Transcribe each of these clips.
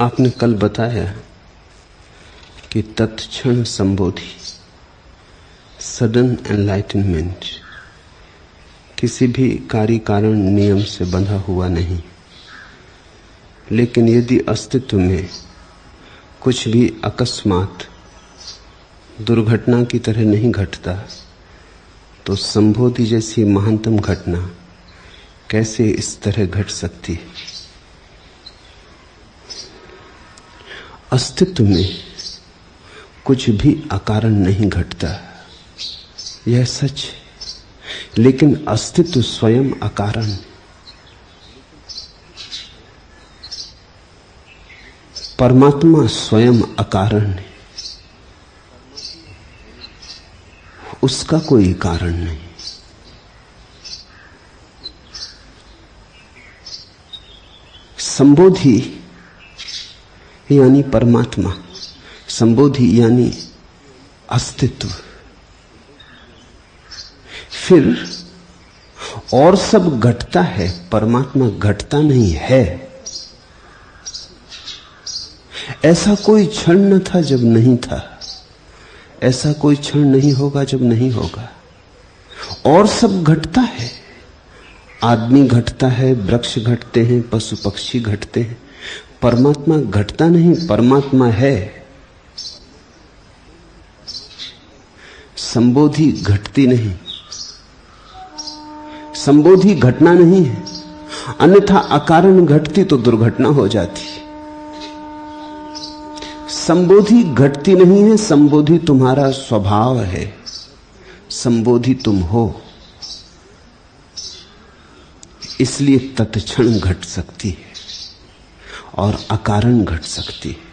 आपने कल बताया कि तत्क्षण संबोधि, सडन एनलाइटनमेंट, किसी भी कार्य कारण नियम से बंधा हुआ नहीं। लेकिन यदि अस्तित्व में कुछ भी अकस्मात दुर्घटना की तरह नहीं घटता, तो संबोधि जैसी महानतम घटना कैसे इस तरह घट सकती है? अस्तित्व में कुछ भी अकारण नहीं घटता, यह सच है। लेकिन अस्तित्व स्वयं अकारण है। परमात्मा स्वयं अकारण है, उसका कोई कारण नहीं। संबोधि यानी परमात्मा, संबोधि यानी अस्तित्व। फिर और सब घटता है, परमात्मा घटता नहीं है। ऐसा कोई क्षण न था जब नहीं था, ऐसा कोई क्षण नहीं होगा जब नहीं होगा। और सब घटता है, आदमी घटता है, वृक्ष घटते हैं, पशु पक्षी घटते हैं। परमात्मा घटता नहीं, परमात्मा है। संबोधि घटती नहीं, संबोधि घटना नहीं है। अन्यथा अकारण घटती तो दुर्घटना हो जाती। संबोधि घटती नहीं है, संबोधि तुम्हारा स्वभाव है, संबोधि तुम हो। इसलिए तत्क्षण घट सकती है और अकारण घट सकती है।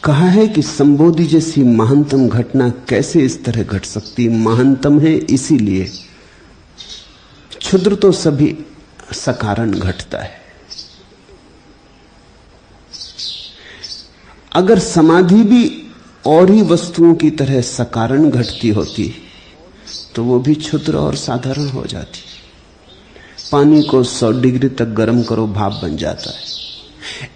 कहा है कि संबोधि जैसी महानतम घटना कैसे इस तरह घट सकती? महानतम है इसीलिए। क्षुद्र तो सभी सकारण घटता है। अगर समाधि भी और ही वस्तुओं की तरह सकारण घटती होती तो वो भी क्षुद्र और साधारण हो जाती। पानी को 100 डिग्री तक गर्म करो, भाप बन जाता है।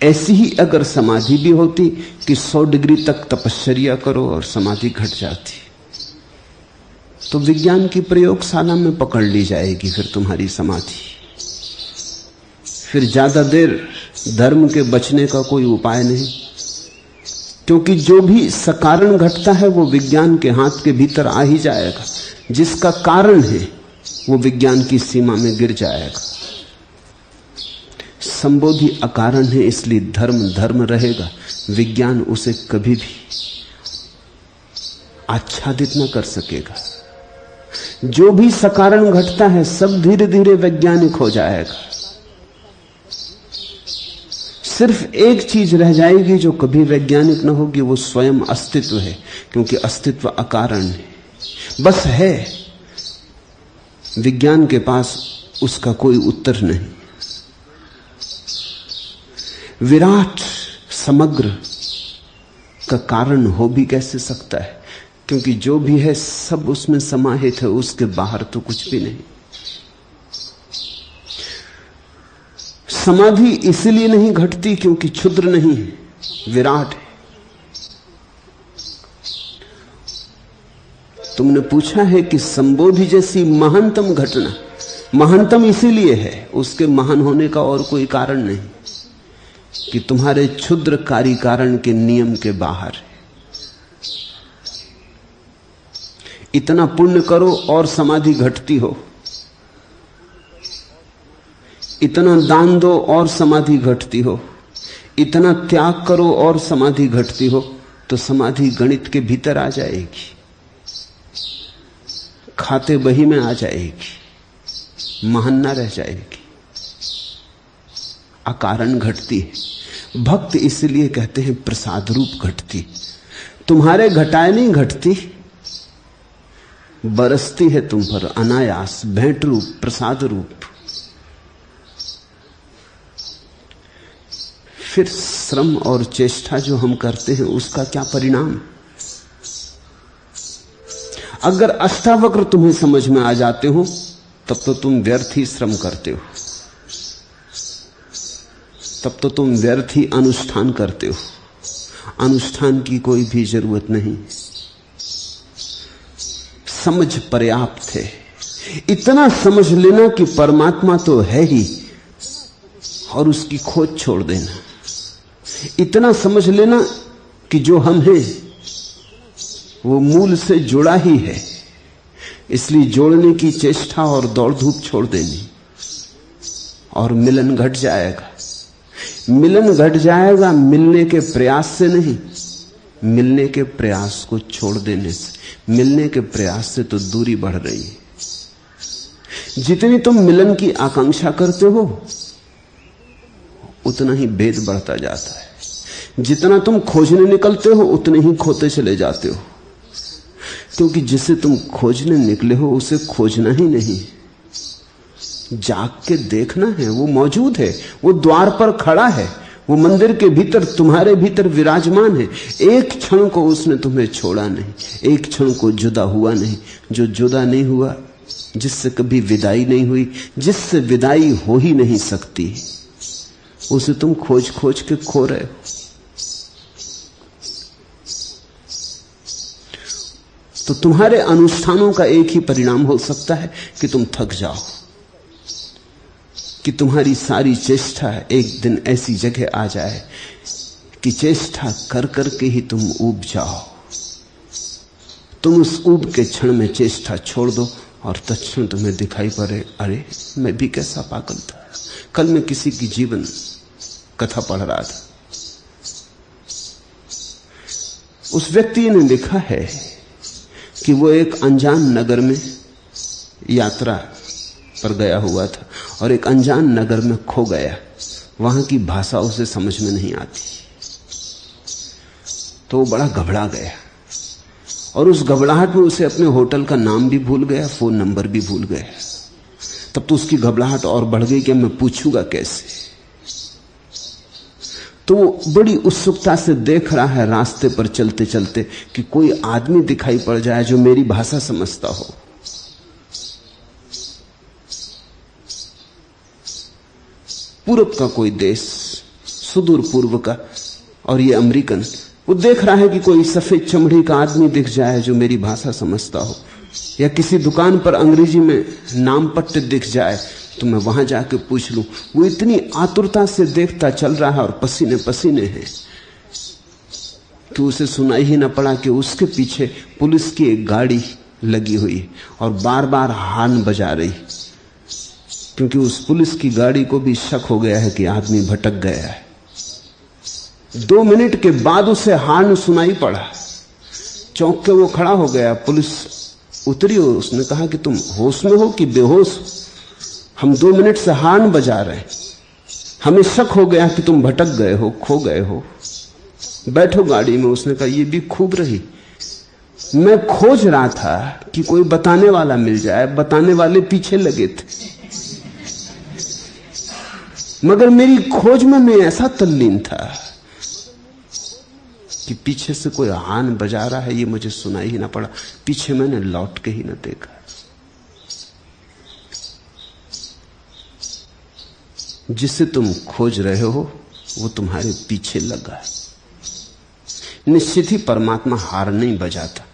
ऐसी ही अगर समाधि भी होती कि 100 डिग्री तक तपश्चर्या करो और समाधि घट जाती, तो विज्ञान की प्रयोगशाला में पकड़ ली जाएगी फिर तुम्हारी समाधि। फिर ज्यादा देर धर्म के बचने का कोई उपाय नहीं, क्योंकि जो भी सकारण घटता है वो विज्ञान के हाथ के भीतर आ ही जाएगा। जिसका कारण है वो विज्ञान की सीमा में गिर जाएगा। संबोधि अकारण है, इसलिए धर्म धर्म रहेगा। विज्ञान उसे कभी भी आच्छादित न कर सकेगा। जो भी सकारण घटता है सब धीरे धीरे वैज्ञानिक हो जाएगा। सिर्फ एक चीज रह जाएगी जो कभी वैज्ञानिक न होगी, वो स्वयं अस्तित्व है, क्योंकि अस्तित्व अकारण है, बस है। विज्ञान के पास उसका कोई उत्तर नहीं। विराट समग्र का कारण हो भी कैसे सकता है? क्योंकि जो भी है सब उसमें समाहित है, उसके बाहर तो कुछ भी नहीं। समाधि इसलिए नहीं घटती क्योंकि क्षुद्र नहीं है, विराट है। तुमने पूछा है कि संबोधि जैसी महानतम घटना, महानतम इसीलिए है, उसके महान होने का और कोई कारण नहीं कि तुम्हारे क्षुद्र कार्य कारण के नियम के बाहर है। इतना पुण्य करो और समाधि घटती हो, इतना दान दो और समाधि घटती हो, इतना त्याग करो और समाधि घटती हो, तो समाधि गणित के भीतर आ जाएगी, खाते बही में आ जाएगी, महान ना रह जाएगी। अकारण घटती है। भक्त इसलिए कहते हैं प्रसाद रूप घटती। तुम्हारे घटाए नहीं घटती, बरसती है तुम पर अनायास, भेंट रूप, प्रसाद रूप। फिर श्रम और चेष्टा जो हम करते हैं उसका क्या परिणाम? अगर अष्टावक्र तुम्हें समझ में आ जाते हो तब तो तुम व्यर्थ ही श्रम करते हो। तब तो तुम व्यर्थ ही अनुष्ठान करते हो। अनुष्ठान की कोई भी जरूरत नहीं, समझ पर्याप्त है। इतना समझ लेना कि परमात्मा तो है ही और उसकी खोज छोड़ देना। इतना समझ लेना कि जो हम हैं वो मूल से जुड़ा ही है, इसलिए जोड़ने की चेष्टा और दौड़ धूप छोड़ देनी, और मिलन घट जाएगा। मिलन घट जाएगा मिलने के प्रयास से नहीं, मिलने के प्रयास को छोड़ देने से। मिलने के प्रयास से तो दूरी बढ़ रही है। जितनी तुम मिलन की आकांक्षा करते हो उतना ही भेद बढ़ता जाता है। जितना तुम खोजने निकलते हो उतने ही खोते चले जाते हो, क्योंकि जिसे तुम खोजने निकले हो उसे खोजना ही नहीं, जाग के देखना है। वो मौजूद है, वो द्वार पर खड़ा है, वो मंदिर के भीतर तुम्हारे भीतर विराजमान है। एक क्षण को उसने तुम्हें छोड़ा नहीं, एक क्षण को जुदा हुआ नहीं। जो जुदा नहीं हुआ, जिससे कभी विदाई नहीं हुई, जिससे विदाई हो ही नहीं सकती, उसे तुम खोज खोज के खो रहे हो। तो तुम्हारे अनुष्ठानों का एक ही परिणाम हो सकता है कि तुम थक जाओ, कि तुम्हारी सारी चेष्टा एक दिन ऐसी जगह आ जाए कि चेष्टा कर करके ही तुम ऊब जाओ। तुम उस ऊब के क्षण में चेष्टा छोड़ दो और तत्क्षण तुम्हें दिखाई पड़े, अरे मैं भी कैसा पागल था। कल मैं किसी की जीवन कथा पढ़ रहा था, उस व्यक्ति ने लिखा है कि वो एक अनजान नगर में यात्रा पर गया हुआ था और एक अनजान नगर में खो गया। वहां की भाषा उसे समझ में नहीं आती, तो वो बड़ा घबरा गया और उस घबराहट में उसे अपने होटल का नाम भी भूल गया, फोन नंबर भी भूल गया। तब तो उसकी घबराहट और बढ़ गई कि मैं पूछूंगा कैसे। तो वो बड़ी उत्सुकता से देख रहा है रास्ते पर चलते चलते कि कोई आदमी दिखाई पड़ जाए जो मेरी भाषा समझता हो। पूरब का कोई देश, सुदूर पूर्व का, और ये अमेरिकन। वो देख रहा है कि कोई सफेद चमड़ी का आदमी दिख जाए जो मेरी भाषा समझता हो, या किसी दुकान पर अंग्रेजी में नाम पट्टे दिख जाए तो मैं वहां जाके पूछ लूं। वो इतनी आतुरता से देखता चल रहा है और पसीने पसीने हैं कि उसे सुनाई ही न पड़ा कि उसके पीछे पुलिस की एक गाड़ी लगी हुई है और बार बार हॉर्न बजा रही, क्योंकि उस पुलिस की गाड़ी को भी शक हो गया है कि आदमी भटक गया है। 2 मिनट के बाद उसे हॉर्न सुनाई पड़ा, चौंक के वो खड़ा हो गया। पुलिस उतरी और उसने कहा कि तुम होश में हो कि बेहोश हो? हम 2 मिनट से हॉर्न बजा रहे हैं, हमें शक हो गया कि तुम भटक गए हो, खो गए हो, बैठो गाड़ी में। उसने कहा ये भी खूब रही, मैं खोज रहा था कि कोई बताने वाला मिल जाए, बताने वाले पीछे लगे थे, मगर मेरी खोज में मैं ऐसा तल्लीन था कि पीछे से कोई हॉर्न बजा रहा है ये मुझे सुनाई ही ना पड़ा। पीछे मैंने लौट के ही ना देखा। जिसे तुम खोज रहे हो वो तुम्हारे पीछे लगा है। निश्चित ही परमात्मा हार नहीं बजाता,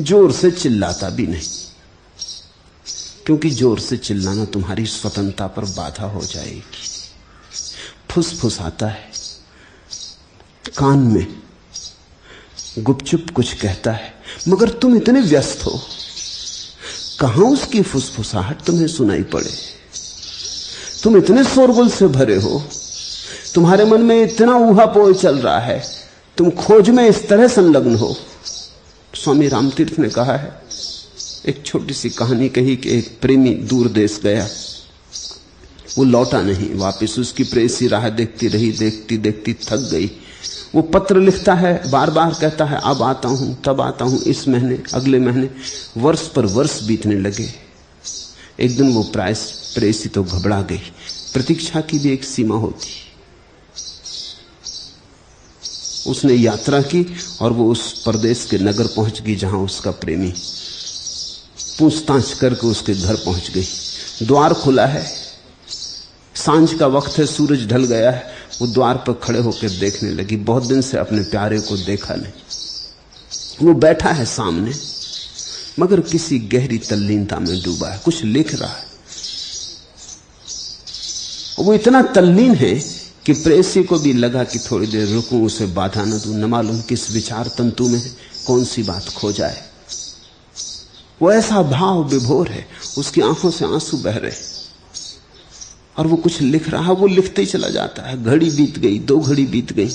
जोर से चिल्लाता भी नहीं, क्योंकि जोर से चिल्लाना तुम्हारी स्वतंत्रता पर बाधा हो जाएगी। फुसफुसाता है कान में, गुपचुप कुछ कहता है, मगर तुम इतने व्यस्त हो, कहां उसकी फुसफुसाहट तुम्हें सुनाई पड़े। तुम इतने शोरगुल से भरे हो, तुम्हारे मन में इतना ऊहापोह चल रहा है, तुम खोज में इस तरह संलग्न हो। स्वामी रामतीर्थ ने कहा है, एक छोटी सी कहानी कही कि एक प्रेमी दूर देश गया, वो लौटा नहीं वापस। उसकी प्रेयसी राह देखती रही, देखती देखती थक गई। वो पत्र लिखता है, बार बार कहता है अब आता हूं, तब आता हूं, इस महीने, अगले महीने। वर्ष पर वर्ष बीतने लगे। एक दिन वो प्रेयसी तो घबरा गई। प्रतीक्षा की भी एक सीमा होती। उसने यात्रा की और वो उस परदेश के नगर पहुंच गई जहां उसका प्रेमी। पूछताछ करके उसके घर पहुंच गई। द्वार खुला है, सांझ का वक्त है, सूरज ढल गया है। वो द्वार पर खड़े होकर देखने लगी। बहुत दिन से अपने प्यारे को देखा नहीं। वो बैठा है सामने, मगर किसी गहरी तल्लीनता में डूबा है, कुछ लिख रहा है। वो इतना तल्लीन है कि प्रेसी को भी लगा कि थोड़ी देर रुकूं, उसे बाधा न दूं, न मालूम किस विचार तंतु में कौन सी बात खो जाए। वो ऐसा भाव विभोर है, उसकी आंखों से आंसू बह रहे और वो कुछ लिख रहा है। वो लिखते ही चला जाता है। घड़ी बीत गई, 2 घड़ी बीत गई,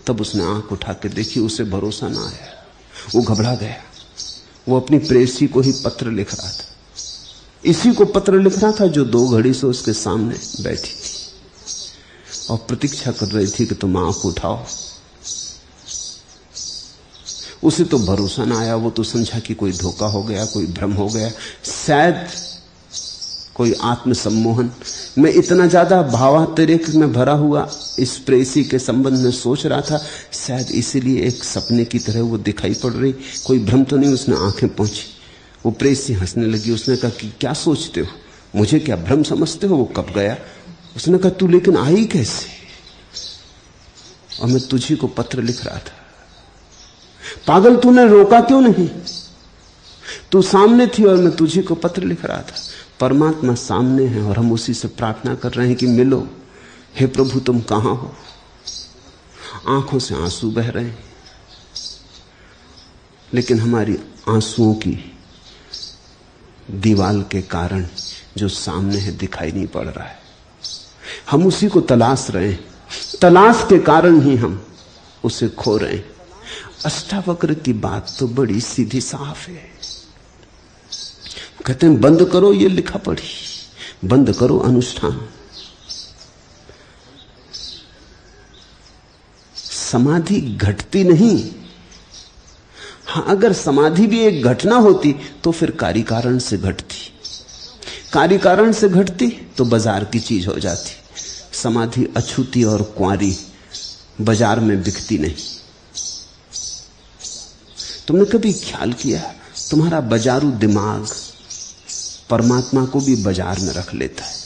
तब उसने आंख उठा के देखी, उसे भरोसा ना आया। वो घबरा गया। वो अपनी प्रेसी को ही पत्र लिख रहा था, इसी को पत्र लिख रहा था जो 2 घड़ी से उसके सामने बैठी थी और प्रतीक्षा कर रही थी कि तुम आंख उठाओ। उसे तो भरोसा ना आया। वो तो समझा कि कोई धोखा हो गया, कोई भ्रम हो गया, शायद कोई आत्मसम्मोहन। मैं इतना ज्यादा भावातिरेक में भरा हुआ इस प्रेसी के संबंध में सोच रहा था, शायद इसीलिए एक सपने की तरह वो दिखाई पड़ रही। कोई भ्रम तो नहीं। उसने आंखें पोंछी। वो प्रेसी हंसने लगी। उसने कहा कि क्या सोचते हो, मुझे क्या भ्रम समझते हो? वो कब गया? उसने कहा तू लेकिन आई कैसे? और मैं तुझी को पत्र लिख रहा था। पागल, तूने रोका क्यों नहीं? तू सामने थी और मैं तुझी को पत्र लिख रहा था। परमात्मा सामने है और हम उसी से प्रार्थना कर रहे हैं कि मिलो। हे प्रभु, तुम कहां हो? आंखों से आंसू बह रहे हैं, लेकिन हमारी आंसुओं की दीवाल के कारण जो सामने है दिखाई नहीं पड़ रहा है। हम उसी को तलाश रहे हैं। तलाश के कारण ही हम उसे खो रहे हैं। अष्टावक्र की बात तो बड़ी सीधी साफ है। कहते हैं बंद करो ये लिखा पढ़ी, बंद करो अनुष्ठान। समाधि घटती नहीं। हां, अगर समाधि भी एक घटना होती तो फिर कार्य कारण से घटती। कार्य कारण से घटती तो बाजार की चीज हो जाती। समाधि अछूती और कुंवारी, बाजार में बिकती नहीं। तुमने कभी ख्याल किया, तुम्हारा बाजारू दिमाग परमात्मा को भी बाजार में रख लेता है।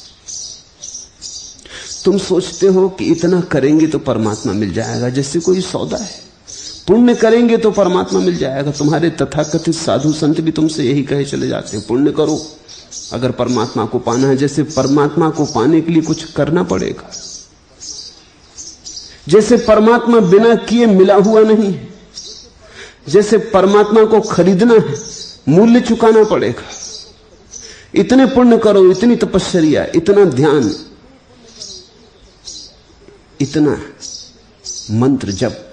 तुम सोचते हो कि इतना करेंगे तो परमात्मा मिल जाएगा, जैसे कोई सौदा है। पुण्य करेंगे तो परमात्मा मिल जाएगा। तुम्हारे तथाकथित साधु संत भी तुमसे यही कहे चले जाते हैं, पुण्य करो अगर परमात्मा को पाना है। जैसे परमात्मा को पाने के लिए कुछ करना पड़ेगा, जैसे परमात्मा बिना किए मिला हुआ नहीं है। जैसे परमात्मा को खरीदना है, मूल्य चुकाना पड़ेगा। इतने पुण्य करो, इतनी तपस्या, इतना ध्यान, इतना मंत्र जप,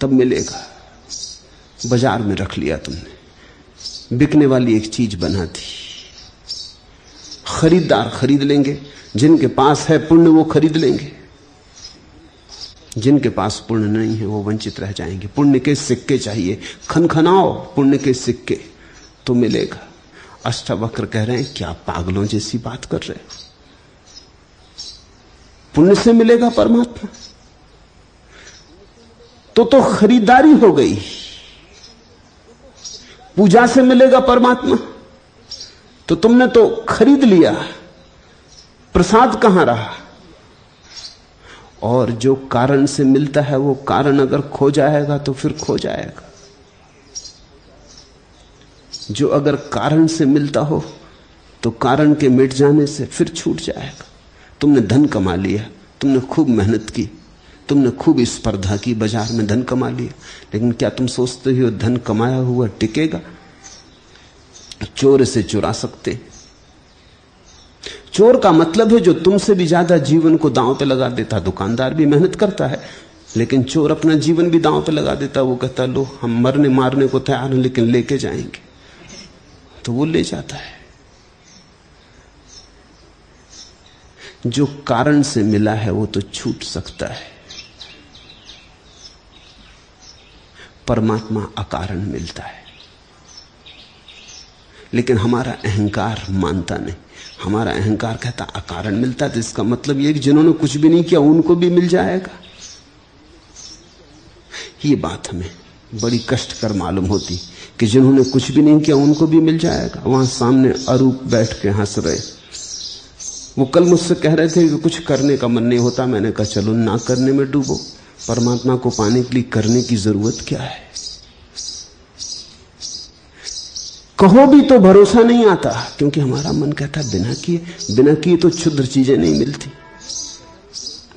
तब मिलेगा। बाजार में रख लिया तुमने, बिकने वाली एक चीज बना दी। खरीदार खरीद लेंगे, जिनके पास है पुण्य वो खरीद लेंगे, जिनके पास पुण्य नहीं है वो वंचित रह जाएंगे। पुण्य के सिक्के चाहिए, खनखनाओ पुण्य के सिक्के तो मिलेगा। अष्टावक्र कह रहे हैं क्या पागलों जैसी बात कर रहे हो? पुण्य से मिलेगा परमात्मा तो खरीदारी हो गई। पूजा से मिलेगा परमात्मा तो तुमने तो खरीद लिया, प्रसाद कहां रहा? और जो कारण से मिलता है वो कारण अगर खो जाएगा तो फिर खो जाएगा। जो अगर कारण से मिलता हो तो कारण के मिट जाने से फिर छूट जाएगा। तुमने धन कमा लिया, तुमने खूब मेहनत की, तुमने खूब स्पर्धा की, बाजार में धन कमा लिया, लेकिन क्या तुम सोचते हो धन कमाया हुआ टिकेगा? चोर से चुरा सकते। चोर का मतलब है जो तुमसे भी ज्यादा जीवन को दांव पे लगा देता। दुकानदार भी मेहनत करता है, लेकिन चोर अपना जीवन भी दांव पे लगा देता। वो कहता लो हम मरने मारने को तैयार हैं, लेकिन लेके जाएंगे, तो वो ले जाता है। जो कारण से मिला है वो तो छूट सकता है, परमात्मा अकारण मिलता है। लेकिन हमारा अहंकार मानता नहीं। हमारा अहंकार कहता अकारण मिलता है, तो इसका मतलब यह कि जिन्होंने कुछ भी नहीं किया उनको भी मिल जाएगा। ये बात हमें बड़ी कष्टकर मालूम होती कि जिन्होंने कुछ भी नहीं किया उनको भी मिल जाएगा। वहां सामने अरूप बैठ के हंस रहे, वो कल मुझसे कह रहे थे कि कुछ करने का मन नहीं होता। मैंने कहा चलो ना करने में डूबो, परमात्मा को पाने के लिए करने की जरूरत क्या है। कहो भी तो भरोसा नहीं आता, क्योंकि हमारा मन कहता है बिना किए तो क्षुद्र चीजें नहीं मिलती।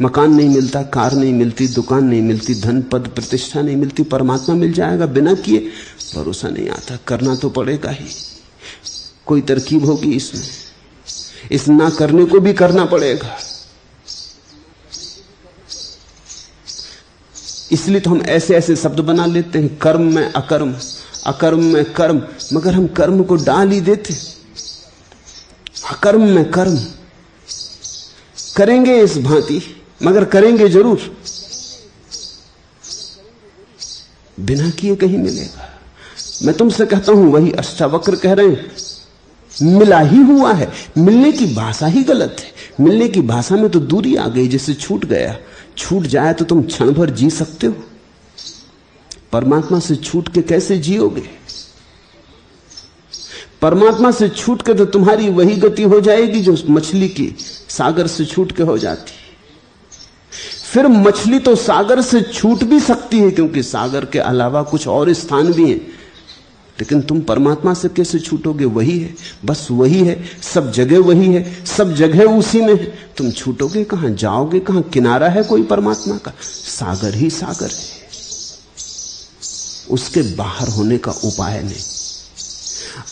मकान नहीं मिलता, कार नहीं मिलती, दुकान नहीं मिलती, धन पद प्रतिष्ठा नहीं मिलती, परमात्मा मिल जाएगा बिना किए। भरोसा नहीं आता, करना तो पड़ेगा ही। कोई तरकीब होगी इसमें, इस ना करने को भी करना पड़ेगा। इसलिए तो हम ऐसे ऐसे शब्द बना लेते हैं, कर्म में अकर्म, अकर्म में कर्म, मगर हम कर्म को डाल ही देते। अकर्म में कर्म करेंगे इस भांति, मगर करेंगे जरूर। बिना किए कहीं मिलेगा। मैं तुमसे कहता हूं, वही अष्टावक्र कह रहे हैं, मिला ही हुआ है। मिलने की भाषा ही गलत है। मिलने की भाषा में तो दूरी आ गई, जैसे छूट गया। छूट जाए तो तुम क्षण भर जी सकते हो, परमात्मा से छूट के कैसे जियोगे? परमात्मा से छूट के तो तुम्हारी वही गति हो जाएगी जो मछली की सागर से छूट के हो जाती। फिर मछली तो सागर से छूट भी सकती है, क्योंकि सागर के अलावा कुछ और स्थान भी हैं, लेकिन तुम परमात्मा से कैसे छूटोगे? वही है, बस वही है, सब जगह वही है, सब जगह उसी में है। तुम छूटोगे कहां, जाओगे कहां? किनारा है कोई परमात्मा का? सागर ही सागर है, उसके बाहर होने का उपाय नहीं।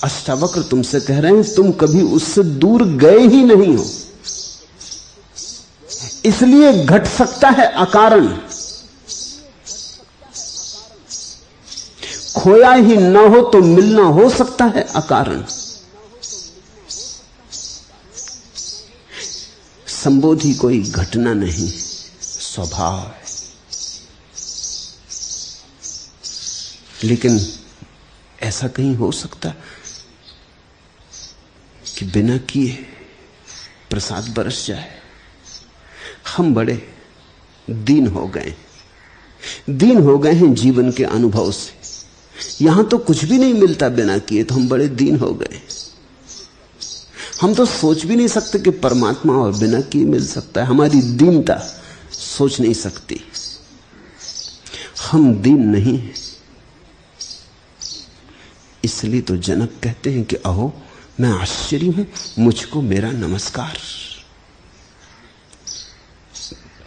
अष्टावक्र तुमसे कह रहे हैं, तुम कभी उससे दूर गए ही नहीं हो, इसलिए घट सकता है अकारण। खोया ही ना हो तो मिलना हो सकता है अकारण। संबोधि कोई घटना नहीं, स्वभाव है। लेकिन ऐसा कहीं हो सकता कि बिना किए प्रसाद बरस जाए? हम बड़े दीन हो गए हैं जीवन के अनुभव से। यहां तो कुछ भी नहीं मिलता बिना किए, तो हम बड़े दीन हो गए। हम तो सोच भी नहीं सकते कि परमात्मा और बिना किए मिल सकता है। हमारी दीनता सोच नहीं सकती। हम दीन नहीं हैं। इसलिए तो जनक कहते हैं कि अहो मैं आश्चर्य हूं, मुझको मेरा नमस्कार,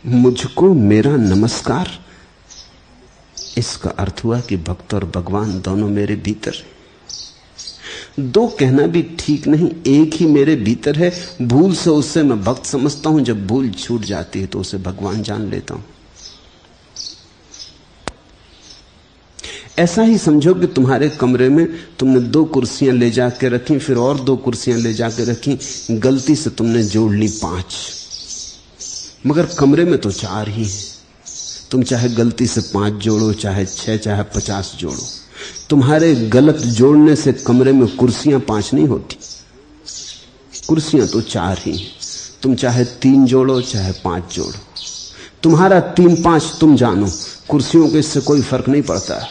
मुझको मेरा नमस्कार। इसका अर्थ हुआ कि भक्त और भगवान दोनों मेरे भीतर हैं। दो कहना भी ठीक नहीं, एक ही मेरे भीतर है। भूल से उससे मैं भक्त समझता हूं, जब भूल छूट जाती है तो उसे भगवान जान लेता हूं। ऐसा ही समझो कि तुम्हारे कमरे में तुमने 2 कुर्सियां ले जाके रखी, फिर और 2 कुर्सियां ले जाके रखी, गलती से तुमने जोड़ ली 5, मगर कमरे में तो 4 ही हैं। तुम चाहे गलती से 5 जोड़ो, चाहे 6, चाहे 50 जोड़ो, तुम्हारे गलत जोड़ने से कमरे में कुर्सियां 5 नहीं होती। कुर्सियां तो 4 ही हैं। तुम चाहे 3 जोड़ो, चाहे 5 जोड़ो, तुम्हारा 3-5 तुम जानो, कुर्सियों के इससे कोई फर्क नहीं पड़ता।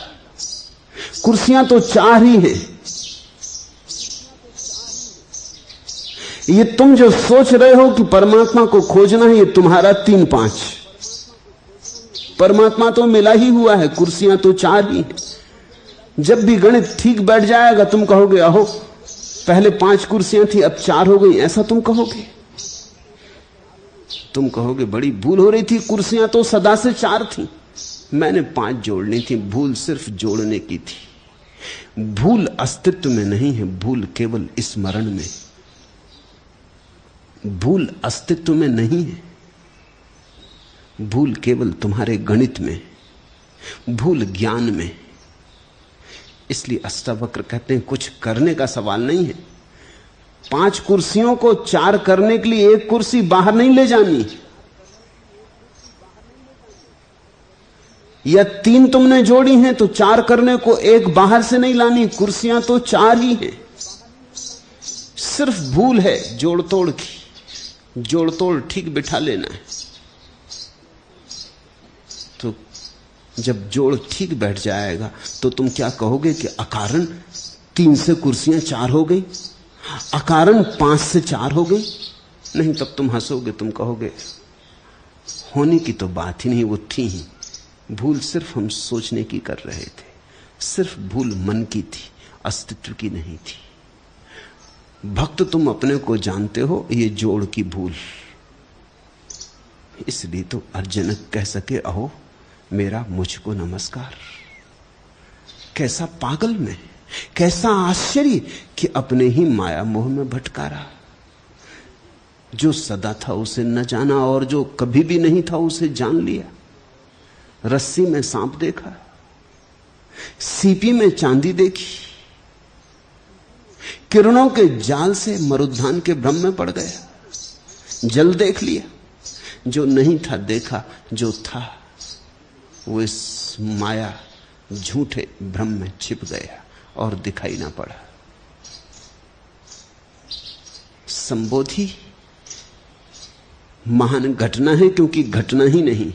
कुर्सियां तो 4 ही हैं। ये तुम जो सोच रहे हो कि परमात्मा को खोजना है, ये तुम्हारा 3-5। परमात्मा तो मिला ही हुआ है, कुर्सियां तो 4 ही हैं। जब भी गणित ठीक बैठ जाएगा तुम कहोगे अहो पहले 5 कुर्सियां थी अब 4 हो गई, ऐसा तुम कहोगे। तुम कहोगे बड़ी भूल हो रही थी, कुर्सियां तो सदा से 4 थी, मैंने 5 जोड़नी थी, भूल सिर्फ जोड़ने की थी। भूल अस्तित्व में नहीं है, भूल केवल स्मरण में। भूल अस्तित्व में नहीं है, भूल केवल तुम्हारे गणित में, भूल ज्ञान में। इसलिए अष्टावक्र कहते हैं कुछ करने का सवाल नहीं है। 5 कुर्सियों को 4 करने के लिए 1 कुर्सी बाहर नहीं ले जानी, या 3 तुमने जोड़ी हैं तो 4 करने को 1 बाहर से नहीं लानी। कुर्सियां तो 4 ही हैं, सिर्फ भूल है जोड़ तोड़ की। जोड़ तोड़ ठीक बिठा लेना है, तो जब जोड़ ठीक बैठ जाएगा तो तुम क्या कहोगे कि अकारण 3 से कुर्सियां 4 हो गई, अकारण 5 से 4 हो गई। नहीं, तब तुम हंसोगे, तुम कहोगे होने की तो बात ही नहीं, वो थी ही। भूल सिर्फ हम सोचने की कर रहे थे, सिर्फ भूल मन की थी, अस्तित्व की नहीं थी। भक्त तुम अपने को जानते हो, ये जोड़ की भूल। इसलिए तो अर्जुन कह सके, अहो मेरा मुझको नमस्कार। कैसा पागल मैं, कैसा आश्चर्य कि अपने ही माया मोह में भटकारा। जो सदा था उसे न जाना, और जो कभी भी नहीं था उसे जान लिया। रस्सी में सांप देखा, सीपी में चांदी देखी, किरणों के जाल से मरुद्यान के भ्रम में पड़ गया। जल देख लिया, जो नहीं था देखा, जो था वो इस माया झूठे भ्रम में छिप गया और दिखाई ना पड़ा। संबोधि महान घटना है क्योंकि घटना ही नहीं।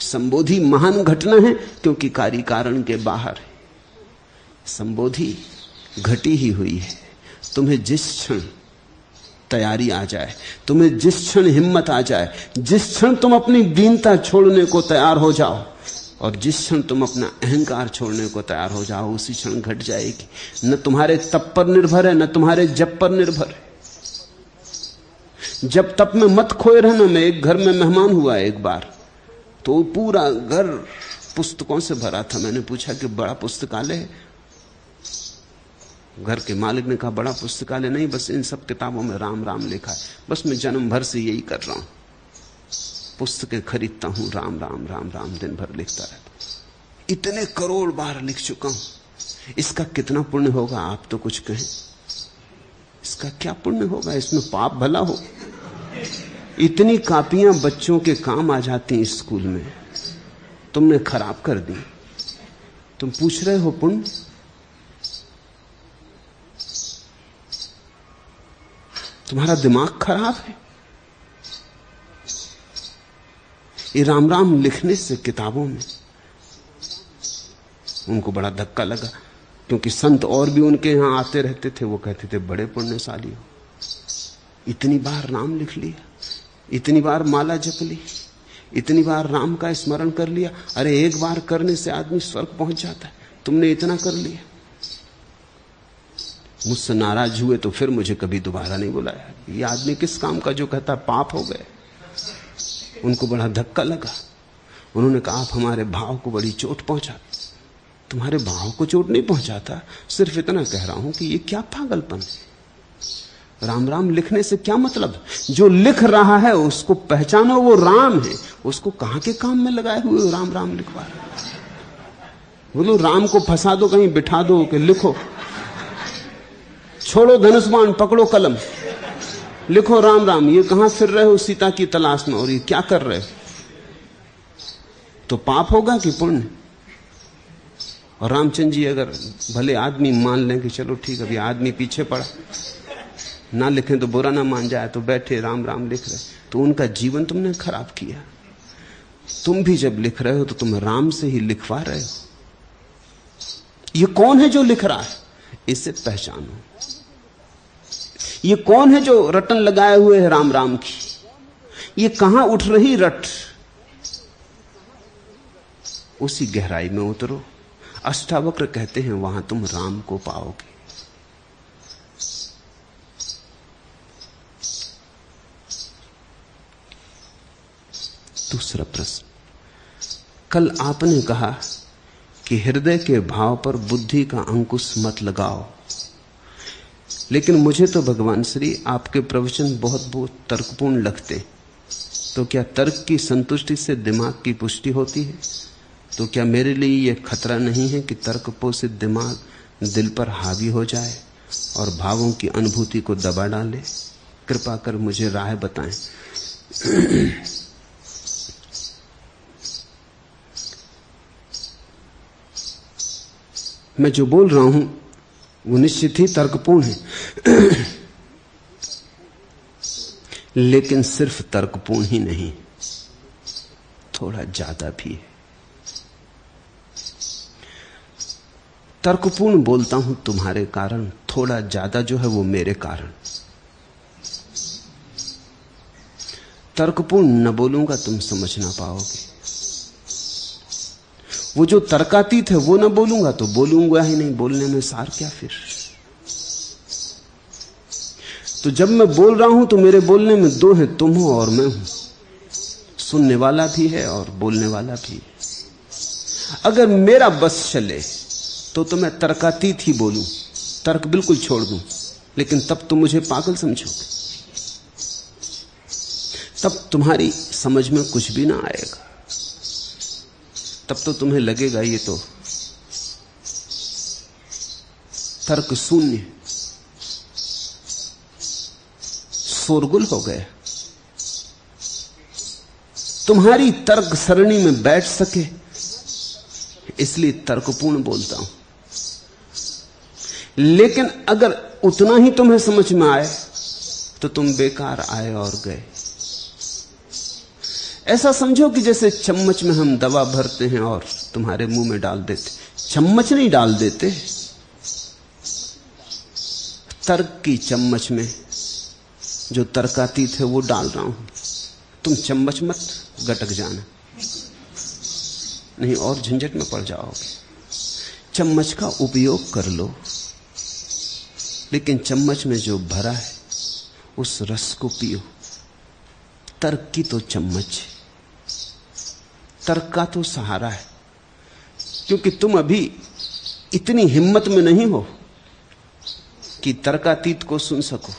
संबोधि महान घटना है क्योंकि कार्य कारण के बाहर है। संबोधि घटी ही हुई है। तुम्हें जिस क्षण तैयारी आ जाए, तुम्हें जिस क्षण हिम्मत आ जाए, जिस क्षण तुम अपनी दीनता छोड़ने को तैयार हो जाओ और जिस क्षण तुम अपना अहंकार छोड़ने को तैयार हो जाओ, उसी क्षण घट जाएगी। न तुम्हारे तप पर निर्भर है, न तुम्हारे जप पर निर्भर है। जब तप में मत खोए रहना। मैं एक घर में मेहमान हुआ एक बार, तो पूरा घर पुस्तकों से भरा था। मैंने पूछा कि बड़ा पुस्तकालय है? घर के मालिक ने कहा बड़ा पुस्तकालय नहीं, बस इन सब किताबों में राम राम लिखा है। बस मैं जन्म भर से यही कर रहा हूं, पुस्तकें खरीदता हूं, राम राम राम राम दिन भर लिखता रहता हूं। इतने करोड़ बार लिख चुका हूं, इसका कितना पुण्य होगा? आप तो कुछ कहें, इसका क्या पुण्य होगा? इसमें पाप भला हो? इतनी कापियां बच्चों के काम आ जाती हैं स्कूल में, तुमने खराब कर दी। तुम पूछ रहे हो पुण्य? तुम्हारा दिमाग खराब है। ये राम राम लिखने से किताबों में उनको बड़ा धक्का लगा, क्योंकि संत और भी उनके यहां आते रहते थे। वो कहते थे बड़े पुण्यशाली हो, इतनी बार नाम लिख लिया, इतनी बार माला जप ली, इतनी बार राम का स्मरण कर लिया। अरे एक बार करने से आदमी स्वर्ग पहुंच जाता है, तुमने इतना कर लिया। मुझसे नाराज हुए तो फिर मुझे कभी दोबारा नहीं बुलाया। ये आदमी किस काम का जो कहता पाप हो गए। उनको बड़ा धक्का लगा। उन्होंने कहा आप हमारे भाव को बड़ी चोट पहुंचा। तुम्हारे भाव को चोट नहीं पहुंचाता, सिर्फ इतना कह रहा हूं कि ये क्या पागलपन है। राम राम लिखने से क्या मतलब? जो लिख रहा है उसको पहचानो, वो राम है। उसको कहां के काम में लगाए हुए राम राम लिखवा रहे? बोलो राम को फंसा दो, कहीं बिठा दो कि लिखो। छोड़ो धनुष बाण, पकड़ो कलम, लिखो राम राम। ये कहां फिर रहे हो सीता की तलाश में, और ये क्या कर रहे हो? तो पाप होगा कि पुण्य? और रामचंद्र जी अगर भले आदमी मान लें कि चलो ठीक, अभी आदमी पीछे पड़ा, ना लिखें तो बुरा ना मान जाए, तो बैठे राम राम लिख रहे, तो उनका जीवन तुमने खराब किया। तुम भी जब लिख रहे हो तो तुम राम से ही लिखवा रहे हो। ये कौन है जो लिख रहा है? इसे पहचानो। ये कौन है जो रटन लगाए हुए है राम राम की? ये कहां उठ रही रट? उसी गहराई में उतरो। अष्टावक्र कहते हैं वहां तुम राम को पाओगे। दूसरा प्रश्न, कल आपने कहा कि हृदय के भाव पर बुद्धि का अंकुश मत लगाओ, लेकिन मुझे तो भगवान श्री आपके प्रवचन बहुत बहुत तर्कपूर्ण लगते। तो क्या तर्क की संतुष्टि से दिमाग की पुष्टि होती है? तो क्या मेरे लिए यह खतरा नहीं है कि तर्क पोषित दिमाग दिल पर हावी हो जाए और भावों की अनुभूति को दबा डाले? कृपा कर मुझे राह बताएं। मैं जो बोल रहा हूं वो निश्चित ही तर्कपूर्ण है, लेकिन सिर्फ तर्कपूर्ण ही नहीं, थोड़ा ज्यादा भी है। तर्कपूर्ण बोलता हूं तुम्हारे कारण, थोड़ा ज्यादा जो है वो मेरे कारण। तर्कपूर्ण न बोलूंगा तुम समझ ना पाओगे। वो जो तर्कातीत है वो न बोलूंगा तो बोलूंगा ही नहीं, बोलने में सार क्या फिर। तो जब मैं बोल रहा हूं तो मेरे बोलने में दो हैं, तुम हो और मैं हूं। सुनने वाला भी है और बोलने वाला भी है। अगर मेरा बस चले तो मैं तर्कातीत ही बोलूं, तर्क बिल्कुल छोड़ दूं, लेकिन तब तुम मुझे पागल समझोगे, तब तुम्हारी समझ में कुछ भी ना आएगा। तब तो तुम्हें लगेगा ये तो तर्क शून्य, शोरगुल हो गया। तुम्हारी तर्क सरणी में बैठ सके इसलिए तर्कपूर्ण बोलता हूं। लेकिन अगर उतना ही तुम्हें समझ में आए तो तुम बेकार आए और गए। ऐसा समझो कि जैसे चम्मच में हम दवा भरते हैं और तुम्हारे मुंह में डाल देते, चम्मच नहीं डाल देते, तर्क की चम्मच में जो तर्कातीत है वो डाल रहा हूं। तुम चम्मच मत गटक जाना, नहीं और झंझट में पड़ जाओगे। चम्मच का उपयोग कर लो, लेकिन चम्मच में जो भरा है उस रस को पियो। तर्क की तो चम्मच, तर्क का तो सहारा है, क्योंकि तुम अभी इतनी हिम्मत में नहीं हो कि तर्कातीत को सुन सको।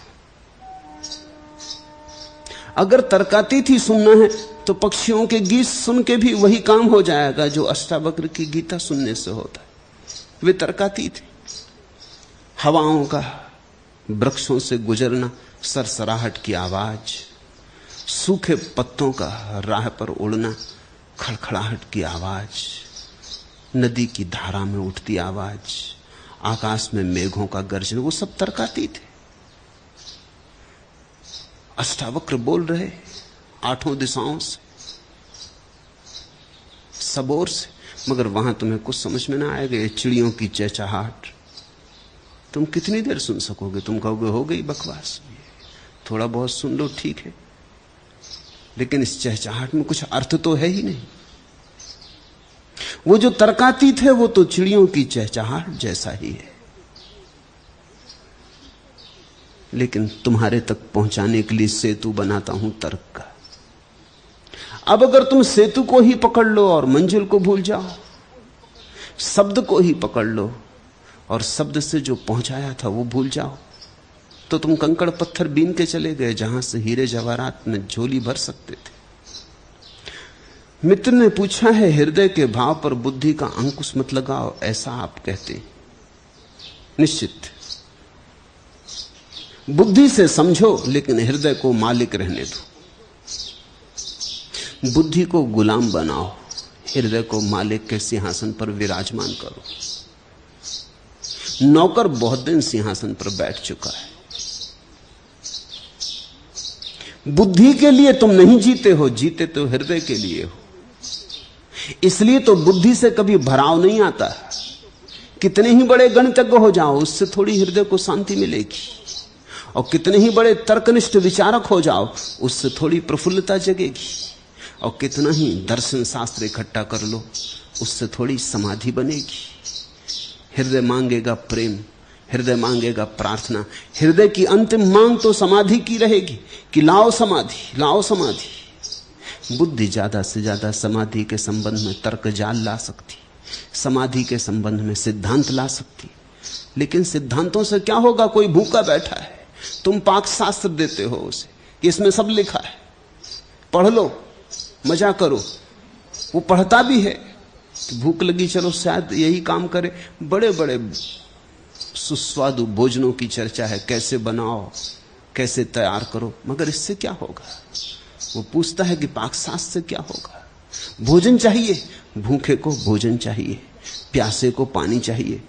अगर तर्कातीत ही सुनना है तो पक्षियों के गीत सुन के भी वही काम हो जाएगा जो अष्टावक्र की गीता सुनने से होता है। वे तर्कातीत हैं। हवाओं का वृक्षों से गुजरना, सरसराहट की आवाज, सूखे पत्तों का राह पर उड़ना, खड़खड़ाहट की आवाज, नदी की धारा में उठती आवाज, आकाश में मेघों का गर्जन, वो सब तर्कातीत है। अष्टावक्र बोल रहे आठों दिशाओं से, सब ओर से, मगर वहां तुम्हें कुछ समझ में ना आएगा। ये चिड़ियों की चहचहाहट तुम कितनी देर सुन सकोगे? तुम कहोगे हो गई बकवास, थोड़ा बहुत सुन लो ठीक है, लेकिन इस चहचहाहट में कुछ अर्थ तो है ही नहीं। वो जो तर्कातीत है वो तो चिड़ियों की चहचहाहट जैसा ही है, लेकिन तुम्हारे तक पहुंचाने के लिए सेतु बनाता हूं तर्क का। अब अगर तुम सेतु को ही पकड़ लो और मंजिल को भूल जाओ, शब्द को ही पकड़ लो और शब्द से जो पहुंचाया था वो भूल जाओ, तो तुम कंकड़ पत्थर बीन के चले गए जहां से हीरे जवाहरात में झोली भर सकते थे। मित्र ने पूछा है, हृदय के भाव पर बुद्धि का अंकुश मत लगाओ, ऐसा आप कहते? निश्चित, बुद्धि से समझो लेकिन हृदय को मालिक रहने दो। बुद्धि को गुलाम बनाओ, हृदय को मालिक के सिंहासन पर विराजमान करो। नौकर बहुत दिन सिंहासन पर बैठ चुका है। बुद्धि के लिए तुम नहीं जीते हो, जीते तो हृदय के लिए हो। इसलिए तो बुद्धि से कभी भराव नहीं आता। कितने ही बड़े गणितज्ञ हो जाओ, उससे थोड़ी हृदय को शांति मिलेगी। और कितने ही बड़े तर्कनिष्ठ विचारक हो जाओ, उससे थोड़ी प्रफुल्लता जगेगी। और कितना ही दर्शन शास्त्र इकट्ठा कर लो, उससे थोड़ी समाधि बनेगी। हृदय मांगेगा प्रेम, हृदय मांगेगा प्रार्थना। हृदय की अंतिम मांग तो समाधि की रहेगी कि लाओ समाधि, लाओ समाधि। बुद्धि ज्यादा से ज्यादा समाधि के संबंध में तर्क जाल ला सकती, समाधि के संबंध में सिद्धांत ला सकती। लेकिन सिद्धांतों से क्या होगा? कोई भूखा बैठा है, तुम पाक शास्त्र देते हो उसे कि इसमें सब लिखा है, पढ़ लो, मजा करो। वो पढ़ता भी है, भूख लगी चलो शायद यही काम करे। बड़े बड़े सुस्वादु भोजनों की चर्चा है, कैसे बनाओ, कैसे तैयार करो, मगर इससे क्या होगा? वो पूछता है कि पाकशास्त्र से क्या होगा? भोजन चाहिए, भूखे को भोजन चाहिए, प्यासे को पानी चाहिए।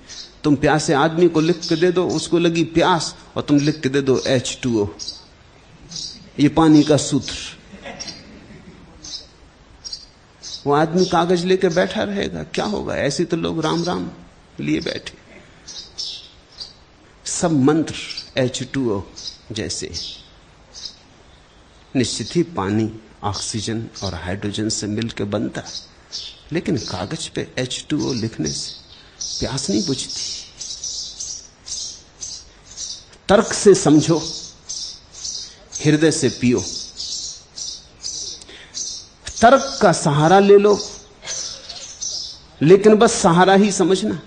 तुम प्यासे आदमी को लिख के दे दो, उसको लगी प्यास, और तुम लिख के दे दो H2O, ये पानी का सूत्र। वो आदमी कागज लेके बैठा रहेगा, क्या होगा? ऐसे तो लोग राम राम लिए बैठे। सब मंत्र H2O जैसे। निश्चित ही पानी ऑक्सीजन और हाइड्रोजन से मिलकर बनता, लेकिन कागज पे H2O लिखने से प्यास नहीं बुझती। तर्क से समझो, हृदय से पियो। तर्क का सहारा ले लो, लेकिन बस सहारा ही समझना,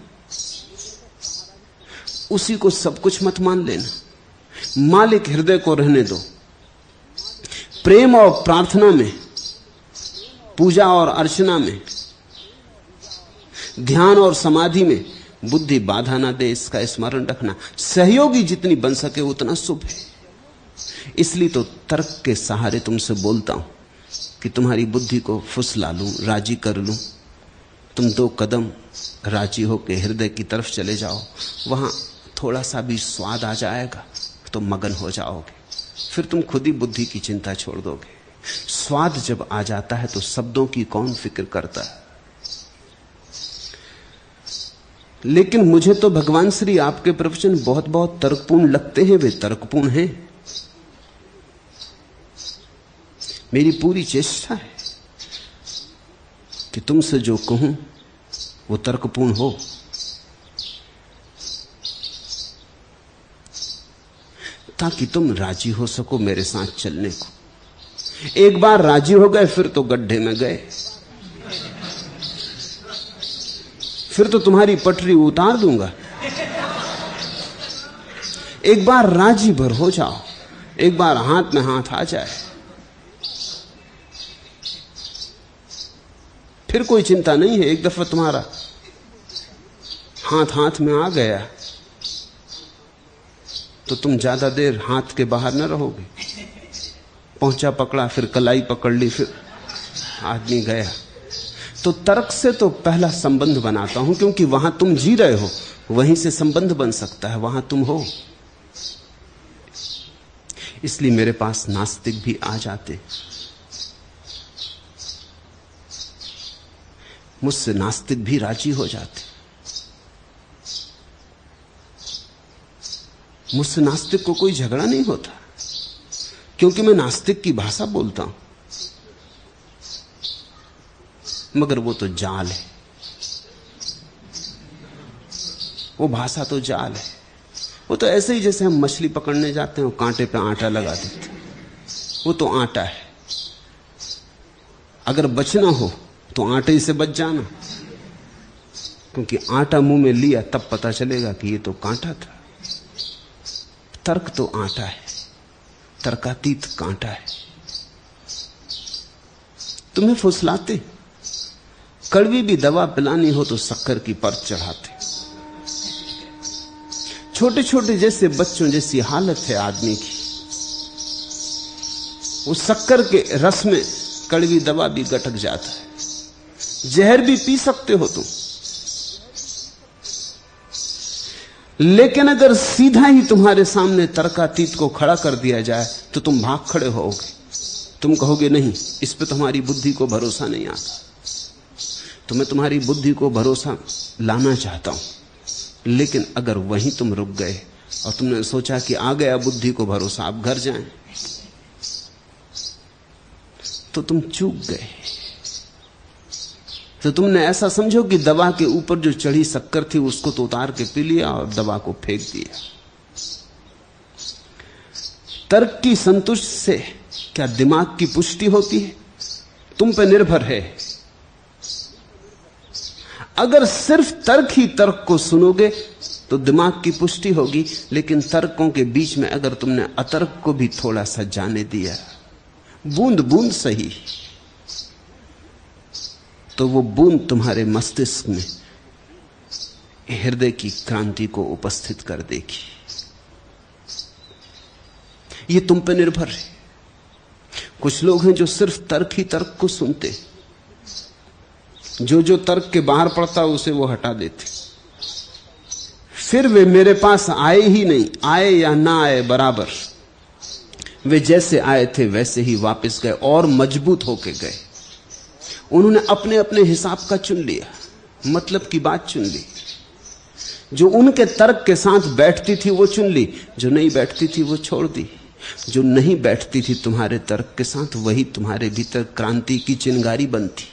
उसी को सब कुछ मत मान लेना। मालिक हृदय को रहने दो। प्रेम और प्रार्थना में, पूजा और अर्चना में, ध्यान और समाधि में बुद्धि बाधा ना दे, इसका स्मरण रखना। सहयोगी जितनी बन सके उतना शुभ है। इसलिए तो तर्क के सहारे तुमसे बोलता हूं कि तुम्हारी बुद्धि को फुसला लूं, राजी कर लूं। तुम 2 कदम राजी होकर हृदय की तरफ चले जाओ, वहां थोड़ा सा भी स्वाद आ जाएगा तो मगन हो जाओगे। फिर तुम खुद ही बुद्धि की चिंता छोड़ दोगे। स्वाद जब आ जाता है तो शब्दों की कौन फिक्र करता है। लेकिन मुझे तो भगवान श्री आपके प्रवचन बहुत बहुत तर्कपूर्ण लगते हैं। वे तर्कपूर्ण हैं। मेरी पूरी चेष्टा है कि तुमसे जो कहूं वो तर्कपूर्ण हो। ताकि तुम राजी हो सको मेरे साथ चलने को। एक बार राजी हो गए फिर तो गड्ढे में गए, फिर तो तुम्हारी पटरी उतार दूंगा। एक बार राजी भर हो जाओ, एक बार हाथ में हाथ आ जाए, फिर कोई चिंता नहीं है। एक दफा तुम्हारा हाथ हाथ में आ गया तो तुम ज्यादा देर हाथ के बाहर न रहोगे। पहुंचा पकड़ा, फिर कलाई पकड़ ली, फिर आदमी गया। तो तर्क से तो पहला संबंध बनाता हूं, क्योंकि वहां तुम जी रहे हो, वहीं से संबंध बन सकता है, वहां तुम हो। इसलिए मेरे पास नास्तिक भी आ जाते। मुझसे नास्तिक भी राजी हो जाते। मुझसे नास्तिक को कोई झगड़ा नहीं होता, क्योंकि मैं नास्तिक की भाषा बोलता हूं। मगर वो तो जाल है, वो भाषा तो जाल है। वो तो ऐसे ही जैसे हम मछली पकड़ने जाते हैं, कांटे पे आटा लगा देते, वो तो आटा है। अगर बचना हो तो आटे ही से बच जाना, क्योंकि आटा मुंह में लिया तब पता चलेगा कि ये तो कांटा था। तर्क तो आटा है, तर्कातीत कांटा है। तुम्हें फुसलाते। कड़वी भी दवा पिलानी हो तो शक्कर की परत चढ़ाते। छोटे छोटे जैसे बच्चों जैसी हालत है आदमी की। उस शक्कर के रस में कड़वी दवा भी गटक जाता है। जहर भी पी सकते हो तुम, लेकिन अगर सीधा ही तुम्हारे सामने तर्कातीत को खड़ा कर दिया जाए तो तुम भाग खड़े होगे। तुम कहोगे नहीं, इस पे तुम्हारी बुद्धि को भरोसा नहीं आता। तो मैं तुम्हारी बुद्धि को भरोसा लाना चाहता हूं, लेकिन अगर वहीं तुम रुक गए और तुमने सोचा कि आ गया बुद्धि को भरोसा, आप घर जाएं, तो तुम चूक गए। तो तुमने ऐसा समझो कि दवा के ऊपर जो चढ़ी शक्कर थी उसको तो उतार के पी लिया और दवा को फेंक दिया। तर्क की संतुष्टि से क्या दिमाग की पुष्टि होती है? तुम पे निर्भर है। अगर सिर्फ तर्क ही तर्क को सुनोगे तो दिमाग की पुष्टि होगी, लेकिन तर्कों के बीच में अगर तुमने अतर्क को भी थोड़ा सा जाने दिया, बूंद बूंद सही, तो वो बूंद तुम्हारे मस्तिष्क में हृदय की क्रांति को उपस्थित कर देगी। ये तुम पे निर्भर है। कुछ लोग हैं जो सिर्फ तर्क ही तर्क को सुनते, जो जो तर्क के बाहर पड़ता उसे वो हटा देते, फिर वे मेरे पास आए ही नहीं। आए या ना आए बराबर, वे जैसे आए थे वैसे ही वापस गए और मजबूत होके गए। उन्होंने अपने अपने हिसाब का चुन लिया, मतलब की बात चुन ली। जो उनके तर्क के साथ बैठती थी वो चुन ली, जो नहीं बैठती थी वो छोड़ दी। जो नहीं बैठती थी तुम्हारे तर्क के साथ, वही तुम्हारे भीतर क्रांति की चिंगारी बनती।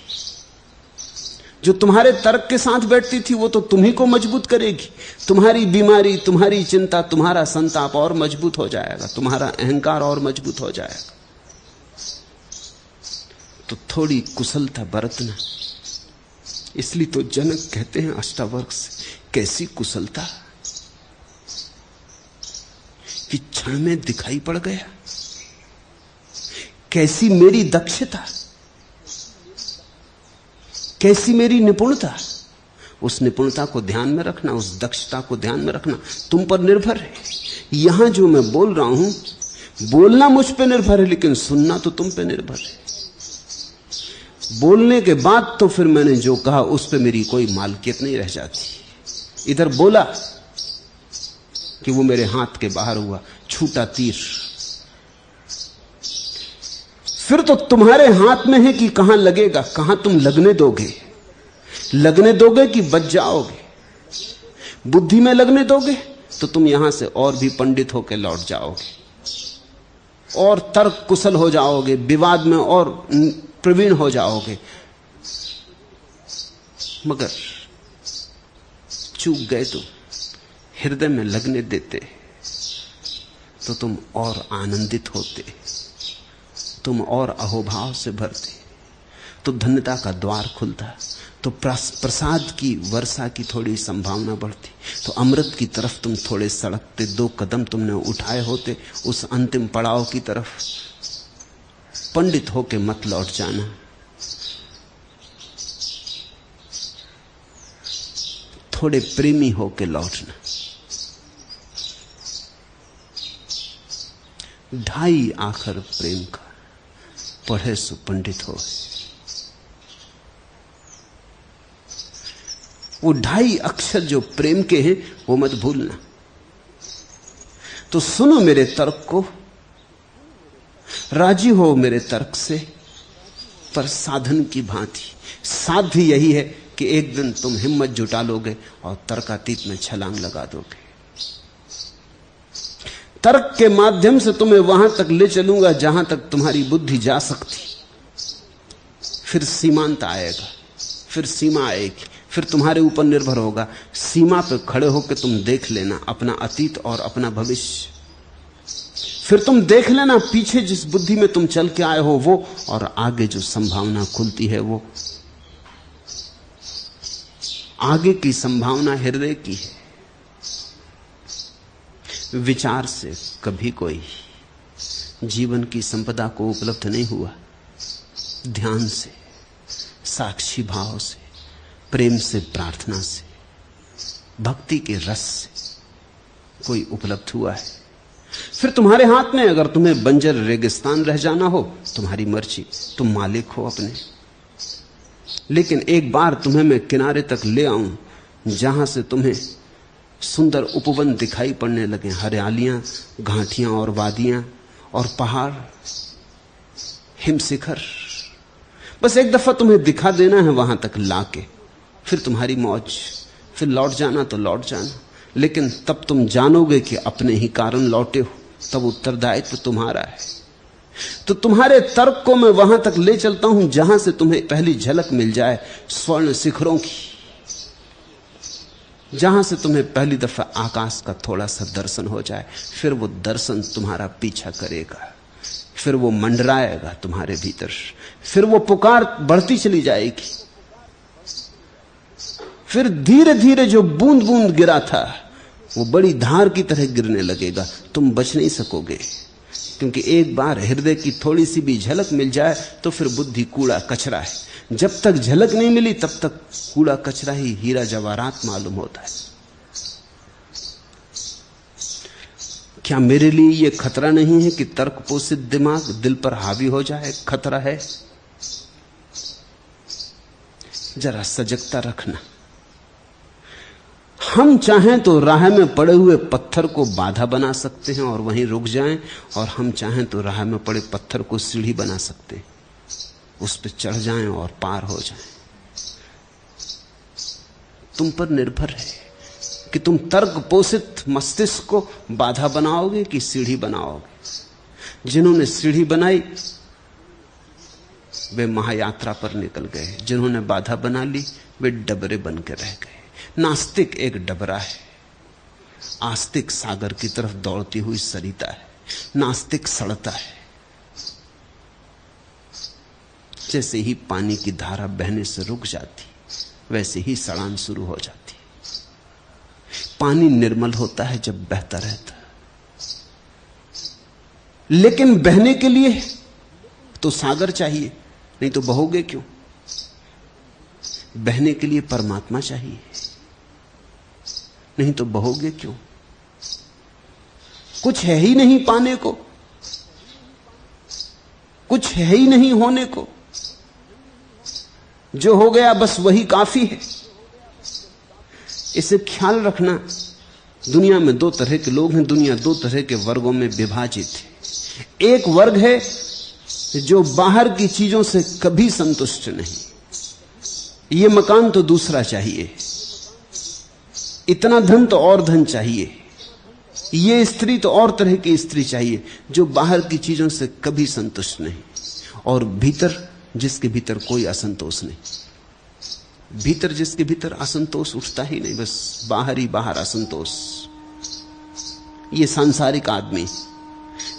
जो तुम्हारे तर्क के साथ बैठती थी वो तो तुम्ही को मजबूत करेगी। तुम्हारी बीमारी, तुम्हारी चिंता, तुम्हारा संताप और मजबूत हो जाएगा, तुम्हारा अहंकार और मजबूत हो जाएगा। तो थोड़ी कुशलता बरतना। इसलिए तो जनक कहते हैं अष्टावर्ग से, कैसी कुशलता कि क्षण में दिखाई पड़ गया, कैसी मेरी दक्षता, कैसी मेरी निपुणता। उस निपुणता को ध्यान में रखना, उस दक्षता को ध्यान में रखना, तुम पर निर्भर है। यहां जो मैं बोल रहा हूं, बोलना मुझ पे निर्भर है, लेकिन सुनना तो तुम पे निर्भर है। बोलने के बाद तो फिर मैंने जो कहा उस पे मेरी कोई मालकियत नहीं रह जाती। इधर बोला कि वो मेरे हाथ के बाहर हुआ, छूटा तीर, फिर तो तुम्हारे हाथ में है कि कहां लगेगा, कहां तुम लगने दोगे। लगने दोगे कि बच जाओगे। बुद्धि में लगने दोगे तो तुम यहां से और भी पंडित होकर लौट जाओगे और तर्क कुशल हो जाओगे, विवाद में और प्रवीण हो जाओगे। मगर चूक गए तो हृदय में लगने देते तो तुम और आनंदित होते, तुम और अहोभाव से भरते, तो धन्यता का द्वार खुलता, तो प्रसाद की वर्षा की थोड़ी संभावना बढ़ती, तो अमृत की तरफ तुम थोड़े सड़कते। 2 कदम तुमने उठाए होते उस अंतिम पड़ाव की तरफ। पंडित होके मत लौट जाना, थोड़े प्रेमी होके लौटना। 2.5 आखर प्रेम का, पढ़े सो पंडित हो। वो 2.5 अक्षर जो प्रेम के हैं वो मत भूलना। तो सुनो मेरे तर्क को, राजी हो मेरे तर्क से, पर साधन की भांति। साध्य यही है कि एक दिन तुम हिम्मत जुटा लोगे और तर्कातीत में छलांग लगा दोगे। तर्क के माध्यम से तुम्हें वहां तक ले चलूंगा जहां तक तुम्हारी बुद्धि जा सकती। फिर सीमांत आएगा, फिर सीमा आएगी, फिर तुम्हारे ऊपर निर्भर होगा। सीमा पर खड़े होकर तुम देख लेना अपना अतीत और अपना भविष्य। फिर तुम देख लेना पीछे जिस बुद्धि में तुम चल के आए हो वो, और आगे जो संभावना खुलती है वो। आगे की संभावना हृदय की है। विचार से कभी कोई जीवन की संपदा को उपलब्ध नहीं हुआ। ध्यान से, साक्षी भाव से, प्रेम से, प्रार्थना से, भक्ति के रस से कोई उपलब्ध हुआ है। फिर तुम्हारे हाथ में, अगर तुम्हें बंजर रेगिस्तान रह जाना हो, तुम्हारी मर्जी, तुम मालिक हो अपने। लेकिन एक बार तुम्हें मैं किनारे तक ले आऊं जहां से तुम्हें सुंदर उपवन दिखाई पड़ने लगे, हरियालियां, घाटियां और वादियां और पहाड़, हिमशिखर। बस एक दफा तुम्हें दिखा देना है वहां तक लाके, फिर तुम्हारी मौज। फिर लौट जाना तो लौट जाना, लेकिन तब तुम जानोगे कि अपने ही कारण लौटे हो, तब उत्तरदायित्व तुम्हारा है। तो तुम्हारे तर्क को मैं वहां तक ले चलता हूं जहां से तुम्हें पहली झलक मिल जाए स्वर्ण शिखरों की, जहां से तुम्हें पहली दफा आकाश का थोड़ा सा दर्शन हो जाए। फिर वो दर्शन तुम्हारा पीछा करेगा, फिर वो मंडराएगा तुम्हारे भीतर, फिर वो पुकार बढ़ती चली जाएगी। फिर धीरे धीरे जो बूंद बूंद गिरा था वो बड़ी धार की तरह गिरने लगेगा। तुम बच नहीं सकोगे, क्योंकि एक बार हृदय की थोड़ी सी भी झलक मिल जाए तो फिर बुद्धि कूड़ा कचरा है। जब तक झलक नहीं मिली तब तक कूड़ा कचरा ही हीरा जवाहरात मालूम होता है। क्या मेरे लिए यह खतरा नहीं है कि तर्क पोषित दिमाग दिल पर हावी हो जाए? खतरा है। जरा सजगता रखना। हम चाहें तो राह में पड़े हुए पत्थर को बाधा बना सकते हैं और वहीं रुक जाएं, और हम चाहें तो राह में पड़े पत्थर को सीढ़ी बना सकते हैं, उस पर चढ़ जाएं और पार हो जाएं। तुम पर निर्भर है कि तुम तर्क पोषित मस्तिष्क को बाधा बनाओगे कि सीढ़ी बनाओगे। जिन्होंने सीढ़ी बनाई वे महायात्रा पर निकल गए, जिन्होंने बाधा बना ली वे डबरे बन के रह गए। नास्तिक एक डबरा है, आस्तिक सागर की तरफ दौड़ती हुई सरिता है। नास्तिक सड़ता है, जैसे ही पानी की धारा बहने से रुक जाती वैसे ही सड़ान शुरू हो जाती। पानी निर्मल होता है जब बहता रहता, लेकिन बहने के लिए तो सागर चाहिए, नहीं तो बहोगे क्यों? बहने के लिए परमात्मा चाहिए, नहीं तो बहोगे क्यों? कुछ है ही नहीं पाने को, कुछ है ही नहीं होने को, जो हो गया बस वही काफी है। इसे ख्याल रखना। दुनिया में दो तरह के लोग हैं, दुनिया दो तरह के वर्गों में विभाजित है। एक वर्ग है जो बाहर की चीजों से कभी संतुष्ट नहीं, ये मकान तो दूसरा चाहिए, इतना धन तो और धन चाहिए, ये स्त्री तो और तरह की स्त्री चाहिए, जो बाहर की चीजों से कभी संतुष्ट नहीं। और भीतर, जिसके भीतर कोई असंतोष नहीं, भीतर जिसके भीतर असंतोष उठता ही नहीं, बस बाहर ही बाहर असंतोष, ये सांसारिक आदमी।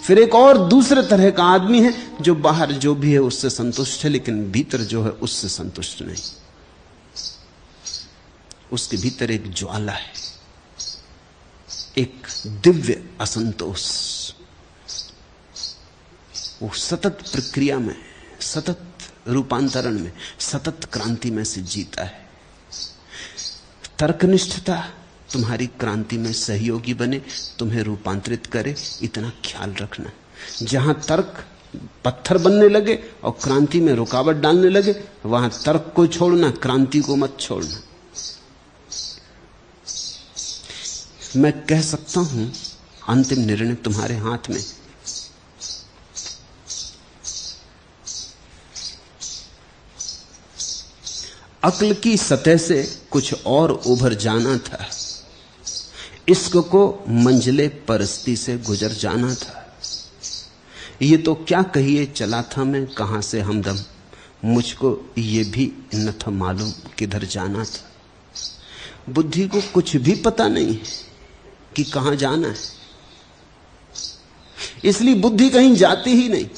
फिर एक और दूसरे तरह का आदमी है जो बाहर जो भी है उससे संतुष्ट है, लेकिन भीतर जो है उससे संतुष्ट नहीं। उसके भीतर एक ज्वाला है, एक दिव्य असंतोष। वो सतत प्रक्रिया में, सतत रूपांतरण में, सतत क्रांति में से जीता है। तर्कनिष्ठता तुम्हारी क्रांति में सहयोगी बने, तुम्हें रूपांतरित करे, इतना ख्याल रखना। जहां तर्क पत्थर बनने लगे और क्रांति में रुकावट डालने लगे, वहां तर्क को छोड़ना, क्रांति को मत छोड़ना। मैं कह सकता हूं अंतिम निर्णय तुम्हारे हाथ में। अक्ल की सतह से कुछ और उभर जाना था, इश्क को मंजिले परस्ती से गुजर जाना था। ये तो क्या कहिए चला था मैं कहां से हमदम, मुझको ये भी न था मालूम किधर जाना था। बुद्धि को कुछ भी पता नहीं है कि कहां जाना है, इसलिए बुद्धि कहीं जाती ही नहीं,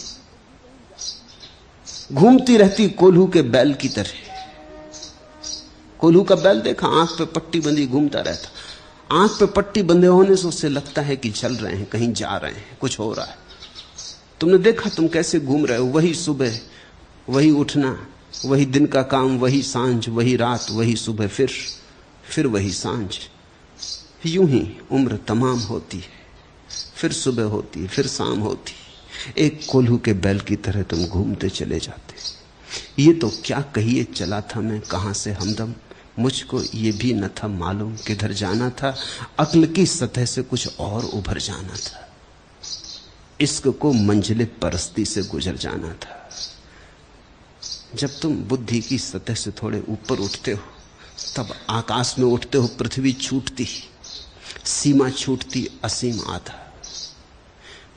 घूमती रहती कोल्हू के बैल की तरह। कोल्हू का बैल देखा, आंख पे पट्टी बंधी घूमता रहता। आंख पे पट्टी बंधे होने से उससे लगता है कि चल रहे हैं, कहीं जा रहे हैं, कुछ हो रहा है। तुमने देखा तुम कैसे घूम रहे हो, वही सुबह, वही उठना, वही दिन का काम, वही सांझ, वही रात, वही सुबह, फिर वही सांझ। यूं ही उम्र तमाम होती है, फिर सुबह होती है, फिर शाम होती है। एक कोल्हू के बैल की तरह तुम घूमते चले जाते। ये तो क्या कहिए चला था मैं कहां से हमदम, मुझको ये भी न था मालूम किधर जाना था। अक्ल की सतह से कुछ और उभर जाना था, इश्क को मंजिले परस्ती से गुजर जाना था। जब तुम बुद्धि की सतह से थोड़े ऊपर उठते हो, तब आकाश में उठते हो, पृथ्वी छूटती, सीमा छूटती, असीम आता,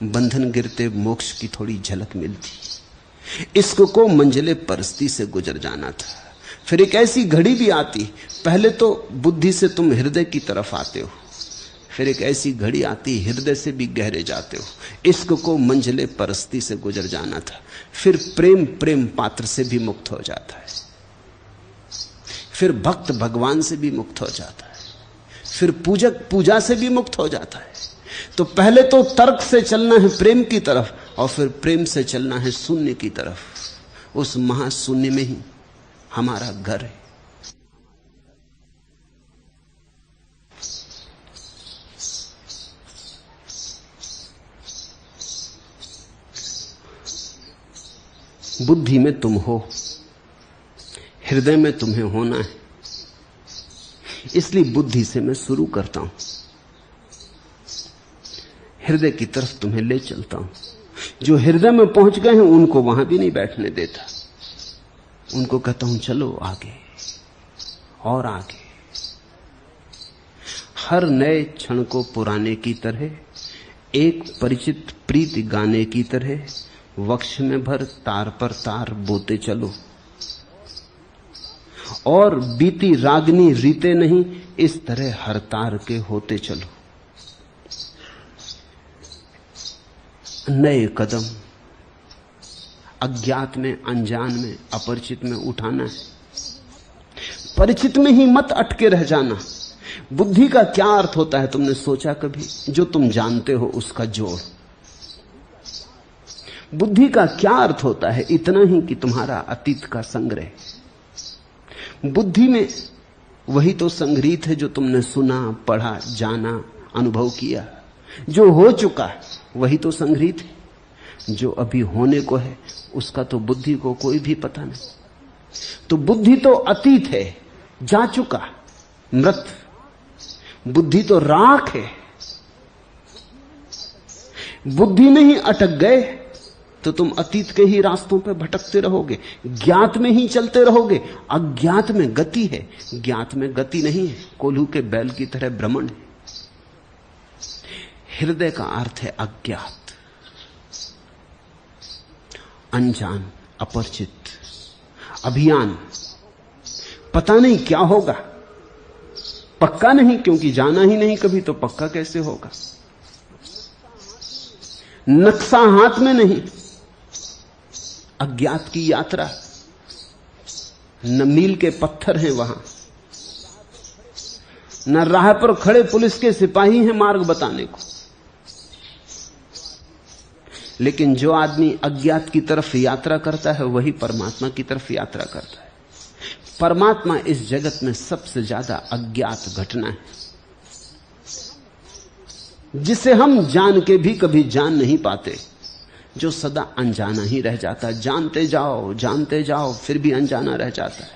बंधन गिरते, मोक्ष की थोड़ी झलक मिलती। इश्क को मंजिले परस्ती से गुजर जाना था। फिर एक ऐसी घड़ी भी आती, पहले तो बुद्धि से तुम हृदय की तरफ आते हो, फिर एक ऐसी घड़ी आती हृदय से भी गहरे जाते हो। इश्क को मंजिले परस्ती से गुजर जाना था। फिर प्रेम प्रेम पात्र से भी मुक्त हो जाता है, फिर भक्त भगवान से भी मुक्त हो जाता है, फिर पूजक पूजा से भी मुक्त हो जाता है। तो पहले तो तर्क से चलना है प्रेम की तरफ, और फिर प्रेम से चलना है शून्य की तरफ। उस महाशून्य में ही हमारा घर है। बुद्धि में तुम हो, हृदय में तुम्हें होना है। इसलिए बुद्धि से मैं शुरू करता हूं, हृदय की तरफ तुम्हें ले चलता हूं। जो हृदय में पहुंच गए हैं उनको वहां भी नहीं बैठने देता, उनको कहता हूं चलो आगे और आगे। हर नए क्षण को पुराने की तरह एक परिचित प्रीति गाने की तरह वक्ष में भर तार पर तार बोते चलो, और बीती रागनी रीते नहीं, इस तरह हर तार के होते चलो। नए कदम अज्ञात में, अनजान में, अपरिचित में उठाना है। परिचित में ही मत अटके रह जाना। बुद्धि का क्या अर्थ होता है, तुमने सोचा कभी? जो तुम जानते हो उसका जोड़। बुद्धि का क्या अर्थ होता है? इतना ही कि तुम्हारा अतीत का संग्रह। बुद्धि में वही तो संग्रहित है जो तुमने सुना, पढ़ा, जाना, अनुभव किया। जो हो चुका है वही तो संग्रहित है। जो अभी होने को है उसका तो बुद्धि को कोई भी पता नहीं। तो बुद्धि तो अतीत है, जा चुका, मृत। बुद्धि तो राख है। बुद्धि में ही अटक गए तो तुम अतीत के ही रास्तों पर भटकते रहोगे, ज्ञात में ही चलते रहोगे। अज्ञात में गति है, ज्ञात में गति नहीं है। कोल्हू के बैल की तरह भ्रमण है। हृदय का अर्थ है अज्ञात, अनजान, अपरिचित, अभियान। पता नहीं क्या होगा, पक्का नहीं, क्योंकि जाना ही नहीं कभी, तो पक्का कैसे होगा। नक्शा हाथ में नहीं, अज्ञात की यात्रा। न मील के पत्थर हैं वहां, न राह पर खड़े पुलिस के सिपाही हैं मार्ग बताने को। लेकिन जो आदमी अज्ञात की तरफ यात्रा करता है वही परमात्मा की तरफ यात्रा करता है। परमात्मा इस जगत में सबसे ज्यादा अज्ञात घटना है, जिसे हम जान के भी कभी जान नहीं पाते, जो सदा अनजाना ही रह जाता है। जानते जाओ फिर भी अनजाना रह जाता है।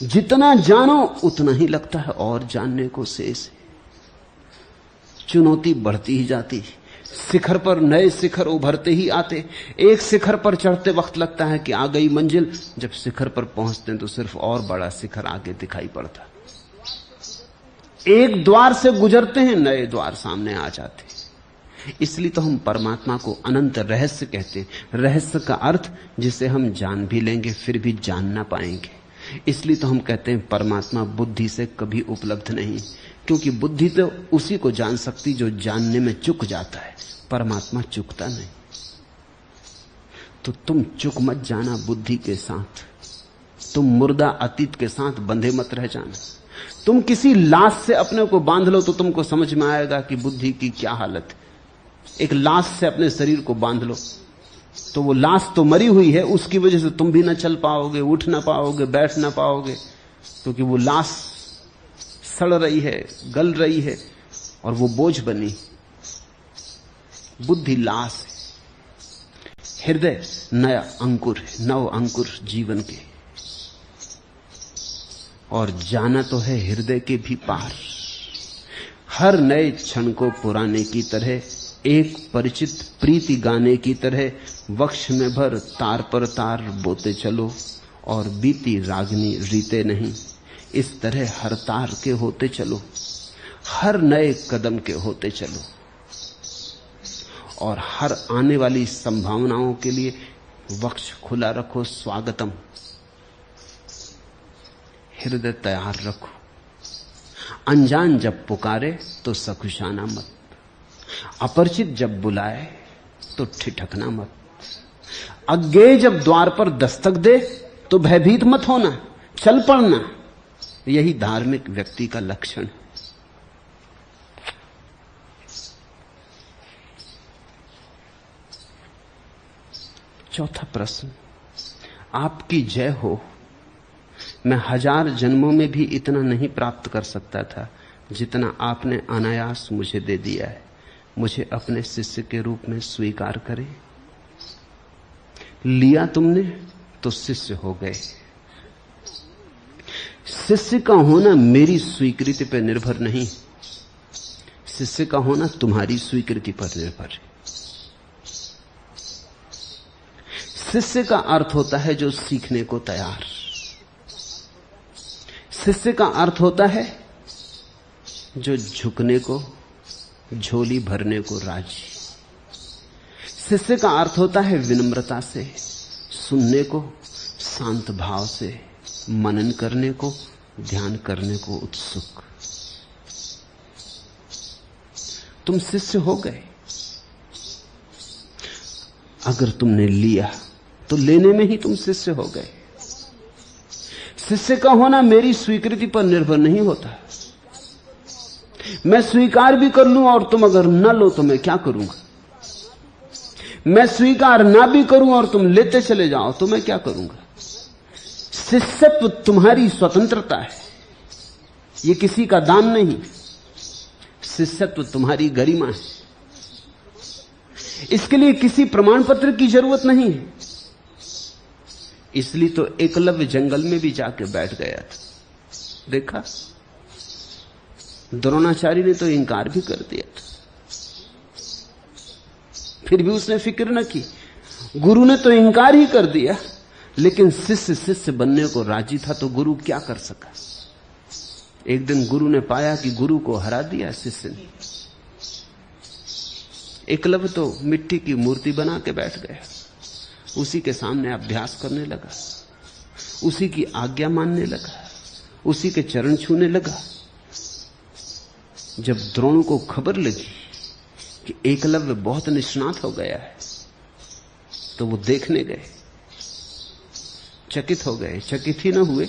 जितना जानो उतना ही लगता है और जानने को शेष है। चुनौती बढ़ती ही जाती है, शिखर पर नए शिखर उभरते ही आते। एक शिखर पर चढ़ते वक्त लगता है कि आ गई मंजिल, जब शिखर पर पहुंचते हैं तो सिर्फ और बड़ा शिखर आगे दिखाई पड़ता। एक द्वार से गुजरते हैं, नए द्वार सामने आ जाते। इसलिए तो हम परमात्मा को अनंत रहस्य कहते हैं। रहस्य का अर्थ जिसे हम जान भी लेंगे फिर भी जान ना पाएंगे। इसलिए तो हम कहते हैं परमात्मा बुद्धि से कभी उपलब्ध नहीं, क्योंकि बुद्धि तो उसी को जान सकती जो जानने में चूक जाता है। परमात्मा चूकता नहीं। तो तुम चूक मत जाना बुद्धि के साथ, तुम मुर्दा अतीत के साथ बंधे मत रह जाना। तुम किसी लाश से अपने को बांध लो तो तुमको समझ में आएगा कि बुद्धि की क्या हालत है। एक लाश से अपने शरीर को बांध लो तो वो लाश तो मरी हुई है, उसकी वजह से तुम भी ना चल पाओगे, उठ ना पाओगे, बैठ ना पाओगे, क्योंकि वो लाश सड़ रही है, गल रही है और वो बोझ बनी। बुद्धि लाश है, हृदय नया अंकुर है, नव अंकुर जीवन के। और जाना तो है हृदय के भी पार। हर नए क्षण को पुराने की तरह, एक परिचित प्रीति गाने की तरह वक्ष में भर तार पर तार बोते चलो, और बीती रागनी रीते नहीं, इस तरह हर तार के होते चलो, हर नए कदम के होते चलो, और हर आने वाली संभावनाओं के लिए वक्ष खुला रखो। स्वागतम, हृदय तैयार रखो। अनजान जब पुकारे तो सकुशाना मत, अपरिचित जब बुलाए तो ठिठकना मत, अज्ञेय जब द्वार पर दस्तक दे तो भयभीत मत होना, चल पड़ना। यही धार्मिक व्यक्ति का लक्षण है। चौथा प्रश्न, आपकी जय हो। मैं 1000 जन्मों में भी इतना नहीं प्राप्त कर सकता था जितना आपने अनायास मुझे दे दिया है। मुझे अपने शिष्य के रूप में स्वीकार करें। लिया तुमने तो शिष्य हो गए। शिष्य का होना मेरी स्वीकृति पर निर्भर नहीं, शिष्य का होना तुम्हारी स्वीकृति पर निर्भर है। शिष्य का अर्थ होता है जो सीखने को तैयार। शिष्य का अर्थ होता है जो झुकने को, झोली भरने को राजी। शिष्य का अर्थ होता है विनम्रता से सुनने को, शांत भाव से मनन करने को, ध्यान करने को उत्सुक। तुम शिष्य हो गए। अगर तुमने लिया तो लेने में ही तुम शिष्य हो गए। शिष्य का होना मेरी स्वीकृति पर निर्भर नहीं होता। मैं स्वीकार भी कर लूं और तुम अगर न लो तो मैं क्या करूंगा? मैं स्वीकार ना भी करूं और तुम लेते चले जाओ तो मैं क्या करूंगा? शिष्यत्व तुम्हारी स्वतंत्रता है, ये किसी का दान नहीं। शिष्यत्व तुम्हारी गरिमा है। इसके लिए किसी प्रमाण पत्र की जरूरत नहीं है। इसलिए तो एकलव्य जंगल में भी जाके बैठ गया था। देखा, द्रोणाचार्य ने तो इंकार भी कर दिया था, फिर भी उसने फिक्र न की। गुरु ने तो इंकार ही कर दिया, लेकिन शिष्य शिष्य बनने को राजी था, तो गुरु क्या कर सका? एक दिन गुरु ने पाया कि गुरु को हरा दिया शिष्य ने। एकलव्य तो मिट्टी की मूर्ति बना के बैठ गया, उसी के सामने अभ्यास करने लगा, उसी की आज्ञा मानने लगा, उसी के चरण छूने लगा। जब द्रोण को खबर लगी कि एकलव्य बहुत निष्णात हो गया है, तो वो देखने गए। चकित हो गए, चकित ही न हुए,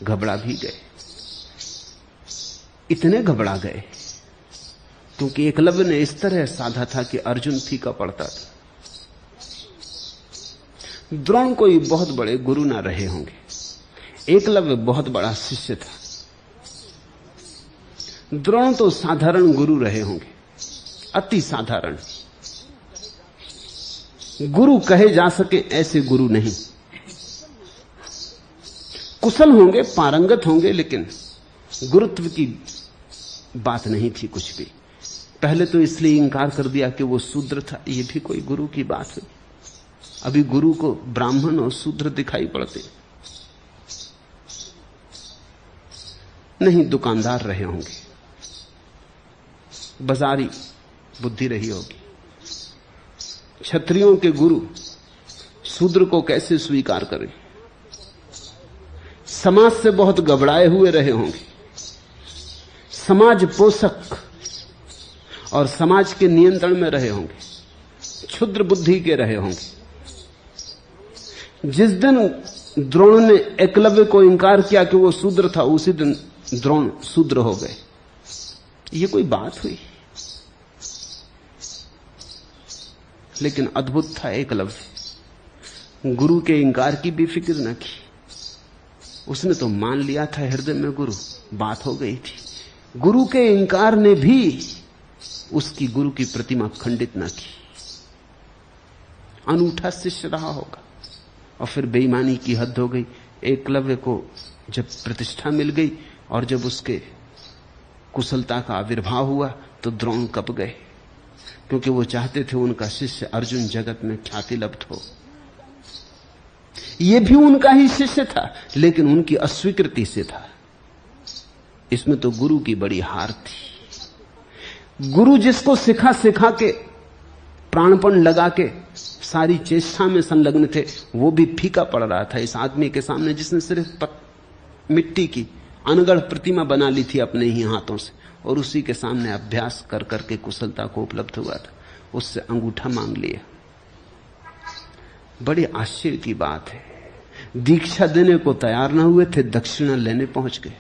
घबरा भी गए। इतने घबरा गए क्योंकि एकलव्य ने इस तरह साधा था कि अर्जुन फीका पड़ता था। द्रोण कोई बहुत बड़े गुरु ना रहे होंगे, एकलव्य बहुत बड़ा शिष्य था। द्रोण तो साधारण गुरु रहे होंगे, अति साधारण। गुरु कहे जा सके ऐसे गुरु नहीं। कुशल होंगे, पारंगत होंगे, लेकिन गुरुत्व की बात नहीं थी कुछ भी। पहले तो इसलिए इंकार कर दिया कि वो शूद्र था, ये भी कोई गुरु की बात है। अभी गुरु को ब्राह्मण और शूद्र दिखाई पड़ते नहीं। दुकानदार रहे होंगे, बाजारी बुद्धि रही होगी। क्षत्रियों के गुरु शूद्र को कैसे स्वीकार करें? समाज से बहुत घबराए हुए रहे होंगे, समाज पोषक और समाज के नियंत्रण में रहे होंगे, क्षुद्र बुद्धि के रहे होंगे। जिस दिन द्रोण ने एकलव्य को इंकार किया कि वो शूद्र था, उसी दिन द्रोण शूद्र हो गए। ये कोई बात हुई? लेकिन अद्भुत था एकलव्य, गुरु के इंकार की भी फिक्र न की। उसने तो मान लिया था हृदय में गुरु, बात हो गई थी। गुरु के इंकार ने भी उसकी गुरु की प्रतिमा खंडित न की। अनूठा शिष्य रहा होगा। और फिर बेईमानी की हद हो गई। एकलव्य को जब प्रतिष्ठा मिल गई और जब उसके कुशलता का आविर्भाव हुआ, तो द्रोण कप गए, क्योंकि वो चाहते थे उनका शिष्य अर्जुन जगत में ख्याति लब्ध हो। ये भी उनका ही शिष्य था, लेकिन उनकी अस्वीकृति से था। इसमें तो गुरु की बड़ी हार थी। गुरु जिसको सिखा सिखा के, प्राणपण लगा के सारी चेष्टा में संलग्न थे, वो भी फीका पड़ रहा था इस आदमी के सामने जिसने सिर्फ मिट्टी की अनगढ़ प्रतिमा बना ली थी अपने ही हाथों से, और उसी के सामने अभ्यास कर करके कुशलता को उपलब्ध हुआ था। उससे अंगूठा मांग लिया। बड़ी आश्चर्य की बात है, दीक्षा देने को तैयार ना हुए थे, दक्षिणा लेने पहुंच गए।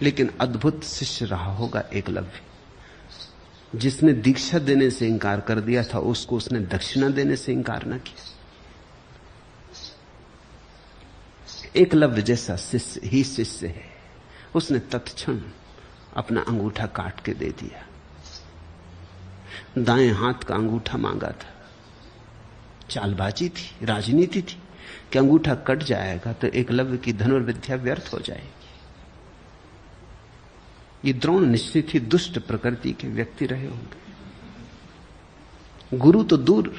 लेकिन अद्भुत शिष्य रहा होगा एकलव्य। जिसने दीक्षा देने से इंकार कर दिया था, उसको उसने दक्षिणा देने से इंकार ना किया। एकलव्य जैसा शिष्य ही शिष्य है। उसने तत्क्षण अपना अंगूठा काट के दे दिया। दाएं हाथ का अंगूठा मांगा था। चालबाजी थी, राजनीति थी कि अंगूठा कट जाएगा तो एकलव्य की धनुर्विद्या व्यर्थ हो जाएगी। ये द्रोण निश्चित ही दुष्ट प्रकृति के व्यक्ति रहे होंगे। गुरु तो दूर,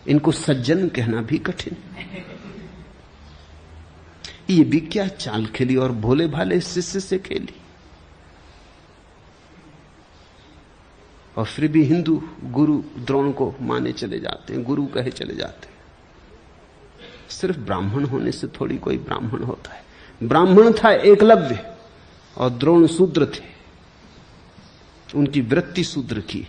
इनको सज्जन कहना भी कठिन। ये भी क्या चाल खेली और भोले भाले शिष्य से खेली। और फिर भी हिंदू गुरु द्रोण को माने चले जाते हैं, गुरु कहे चले जाते हैं। सिर्फ ब्राह्मण होने से थोड़ी कोई ब्राह्मण होता है। ब्राह्मण था एकलव्य और द्रोण शूद्र थे, उनकी वृत्ति शूद्र की।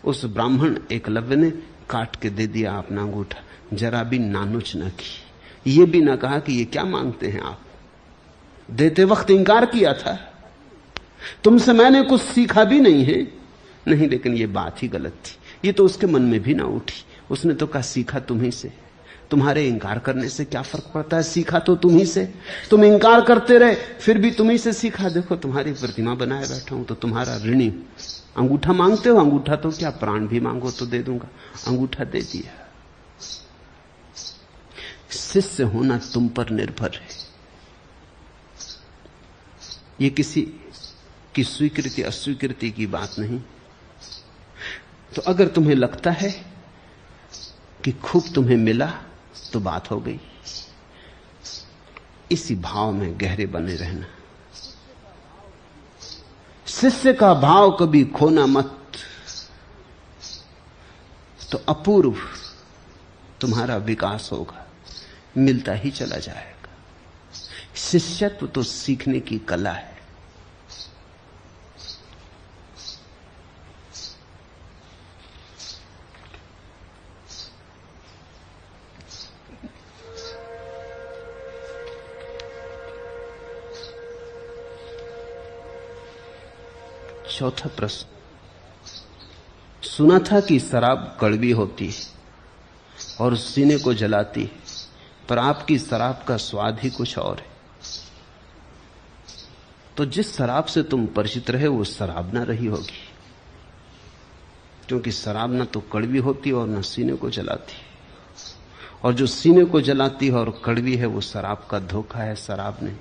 उस ब्राह्मण एकलव्य ने काट के दे दिया अपना अंगूठा, जरा भी नानुच न की, ये भी ना कहा कि ये क्या मांगते हैं आप। देते वक्त इंकार किया था, तुमसे मैंने कुछ सीखा भी नहीं है। नहीं, लेकिन ये बात ही गलत थी, ये तो उसके मन में भी ना उठी। उसने तो कहा सीखा तुम्ही से, तुम्हारे इंकार करने से क्या फर्क पड़ता है, सीखा तो तुम्ही से। तुम इंकार करते रहे, फिर भी तुम्ही से सीखा। देखो तुम्हारी प्रतिमा बनाए बैठा हूं तो तुम्हारा ऋणी। अंगूठा मांगते हो, अंगूठा तो क्या प्राण भी मांगो तो दे दूंगा। अंगूठा दे दिया। शिष्य होना तुम पर निर्भर है। ये किसी की स्वीकृति अस्वीकृति की बात नहीं। तो अगर तुम्हें लगता है कि खूब तुम्हें मिला तो बात हो गई। इसी भाव में गहरे बने रहना। शिष्य का भाव कभी खोना मत, तो अपूर्व तुम्हारा विकास होगा, मिलता ही चला जाएगा। शिष्यत्व तो सीखने की कला है। चौथा प्रश्न, सुना था कि शराब कड़वी होती है और सीने को जलाती है, पर आपकी शराब का स्वाद ही कुछ और है। तो जिस शराब से तुम परिचित रहे वो शराब ना रही होगी, क्योंकि शराब ना तो कड़वी होती और ना सीने को जलाती। और जो सीने को जलाती है और कड़वी है वो शराब का धोखा है, शराब नहीं।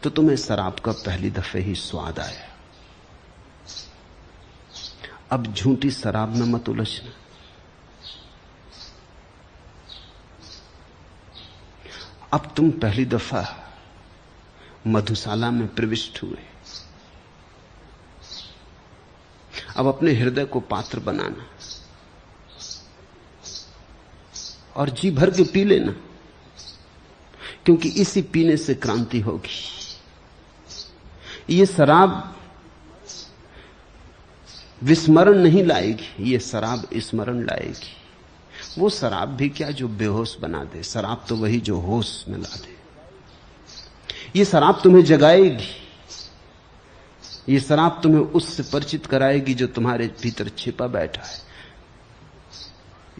तो तुम्हें शराब का पहली दफे ही स्वाद आया। अब झूठी शराब में मत उलझना। अब तुम पहली दफा मधुशाला में प्रविष्ट हुए। अब अपने हृदय को पात्र बनाना और जी भर के पी लेना, क्योंकि इसी पीने से क्रांति होगी। ये शराब विस्मरण नहीं लाएगी, ये शराब स्मरण लाएगी। वो शराब भी क्या जो बेहोश बना दे, शराब तो वही जो होश में ला दे। ये शराब तुम्हें जगाएगी, ये शराब तुम्हें उससे परिचित कराएगी जो तुम्हारे भीतर छिपा बैठा है।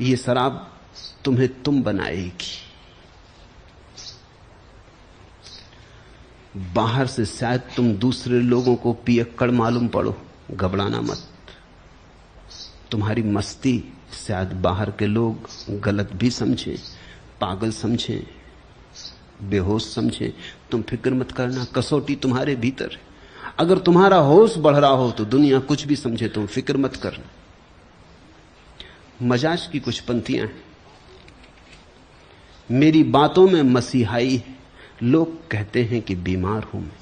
ये शराब तुम्हें तुम बनाएगी। बाहर से शायद तुम दूसरे लोगों को पियक्कड़ मालूम पड़ो, घबराना मत। तुम्हारी मस्ती शायद बाहर के लोग गलत भी समझें, पागल समझें, बेहोश समझें। तुम फिक्र मत करना, कसौटी तुम्हारे भीतर है। अगर तुम्हारा होश बढ़ रहा हो तो दुनिया कुछ भी समझे, तुम फिक्र मत करना। मजाज की कुछ पंक्तियां हैं। मेरी बातों में मसीहाई है, लोग कहते हैं कि बीमार हूं मैं।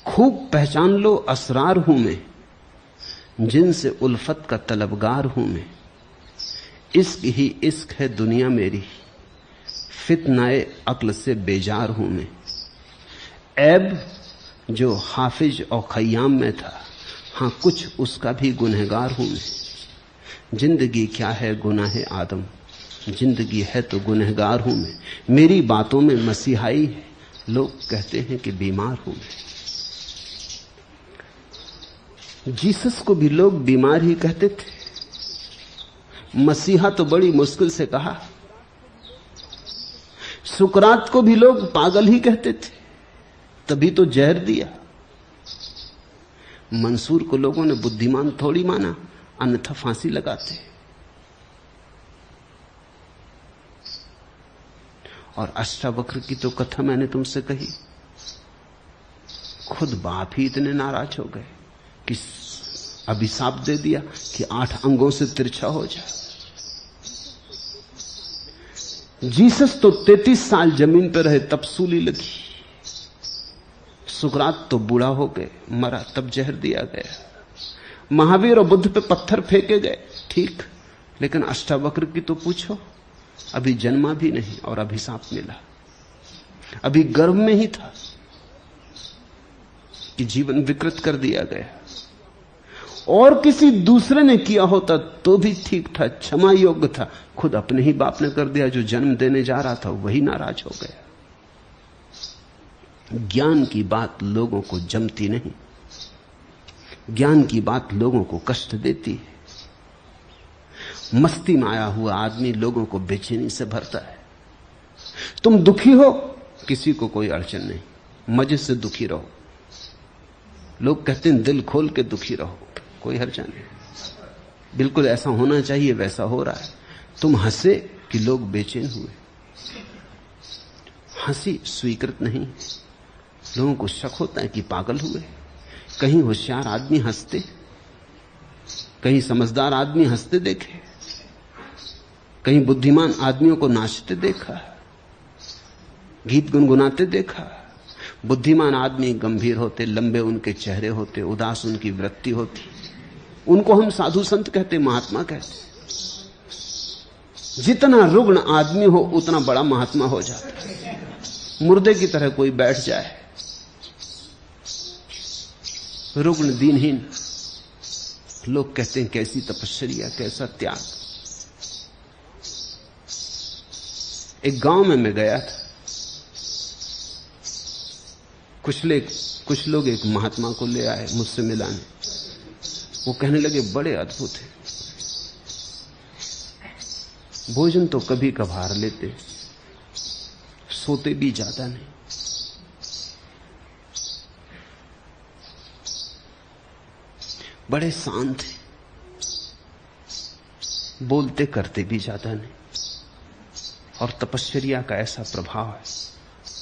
खूब पहचान लो असरार हूं मैं, जिनसे उल्फत का तलबगार हूं मैं। इश्क ही इश्क है दुनिया मेरी, फितनाए अक्ल से बेजार हूं मैं। ऐब जो हाफिज और खय्याम में था, हां कुछ उसका भी गुनहगार हूं मैं। जिंदगी क्या है गुनाह आदम, जिंदगी है तो गुनहगार हूं मैं। मेरी बातों में मसीहाई है, लोग कहते हैं कि बीमार हूं मैं। जीसस को भी लोग बीमार ही कहते थे, मसीहा तो बड़ी मुश्किल से कहा। सुकरात को भी लोग पागल ही कहते थे, तभी तो जहर दिया। मंसूर को लोगों ने बुद्धिमान थोड़ी माना, अन्यथा फांसी लगाते। और अष्टावक्र की तो कथा मैंने तुमसे कही, खुद बाप ही इतने नाराज हो गए कि अभिशाप दे दिया कि 8 अंगों से तिरछा हो जाए। जीसस तो 33 साल जमीन पर रहे तब सूली लगी। सुकरात तो बूढ़ा हो गए, मरा तब जहर दिया गया। महावीर और बुद्ध पे पत्थर फेंके गए, ठीक, लेकिन अष्टावक्र की तो पूछो, अभी जन्मा भी नहीं और अभिशाप मिला। अभी गर्भ में ही था कि जीवन विकृत कर दिया गया। और किसी दूसरे ने किया होता तो भी ठीक था, क्षमा योग्य था। खुद अपने ही बाप ने कर दिया। जो जन्म देने जा रहा था वही नाराज हो गया। ज्ञान की बात लोगों को जमती नहीं, ज्ञान की बात लोगों को कष्ट देती है। मस्ती में आया हुआ आदमी लोगों को बेचैनी से भरता है। तुम दुखी हो, किसी को कोई अड़चन नहीं, मजे से दुखी रहो। लोग कहते हैं दिल खोल के दुखी रहो, कोई हर्जा नहीं। बिल्कुल ऐसा होना चाहिए, वैसा हो रहा है। तुम हंसे कि लोग बेचैन हुए। हंसी स्वीकृत नहीं। लोगों को शक होता है कि पागल हुए। कहीं होशियार आदमी हंसते, कहीं समझदार आदमी हंसते देखे, कहीं बुद्धिमान आदमियों को नाचते देखा, गीत गुनगुनाते देखा। बुद्धिमान आदमी गंभीर होते, लंबे उनके चेहरे होते, उदास उनकी वृत्ति होती। उनको हम साधु संत कहते, महात्मा कहते। जितना रुग्ण आदमी हो उतना बड़ा महात्मा हो जाता है। मुर्दे की तरह कोई बैठ जाए, रुग्ण दीनहीन, लोग कहते हैं कैसी तपस्या, कैसा त्याग। एक गांव में मैं गया था। कुछ लोग एक महात्मा को ले आए मुझसे मिलाने। वो कहने लगे बड़े अद्भुत है, भोजन तो कभी कभार लेते, सोते भी ज्यादा नहीं, बड़े शांत हैं, बोलते करते भी ज्यादा नहीं। और तपश्चर्या का ऐसा प्रभाव है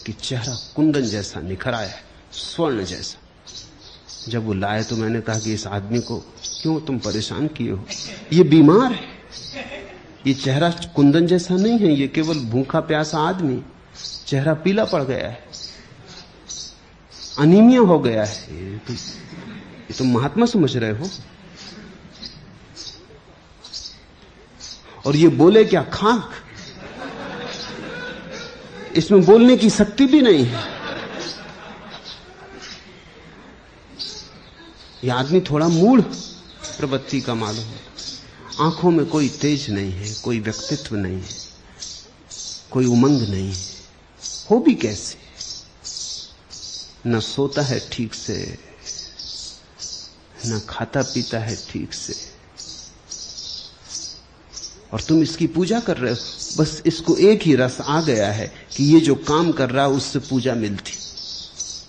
कि चेहरा कुंदन जैसा निखर आया है, स्वर्ण जैसा। जब वो लाए तो मैंने कहा कि इस आदमी को क्यों तुम परेशान किए हो, ये बीमार है। ये चेहरा कुंदन जैसा नहीं है, ये केवल भूखा प्यासा आदमी। चेहरा पीला पड़ गया है, अनीमिया हो गया है। ये तुम महात्मा समझ रहे हो? और ये बोले क्या, खाक। इसमें बोलने की शक्ति भी नहीं है। यह आदमी थोड़ा मूढ़ प्रवृत्ति का मालूम है। आंखों में कोई तेज नहीं है, कोई व्यक्तित्व नहीं है, कोई उमंग नहीं है। हो भी कैसे? न सोता है ठीक से, न खाता पीता है ठीक से, और तुम इसकी पूजा कर रहे हो। बस इसको एक ही रस आ गया है कि ये जो काम कर रहा है उससे पूजा मिलती,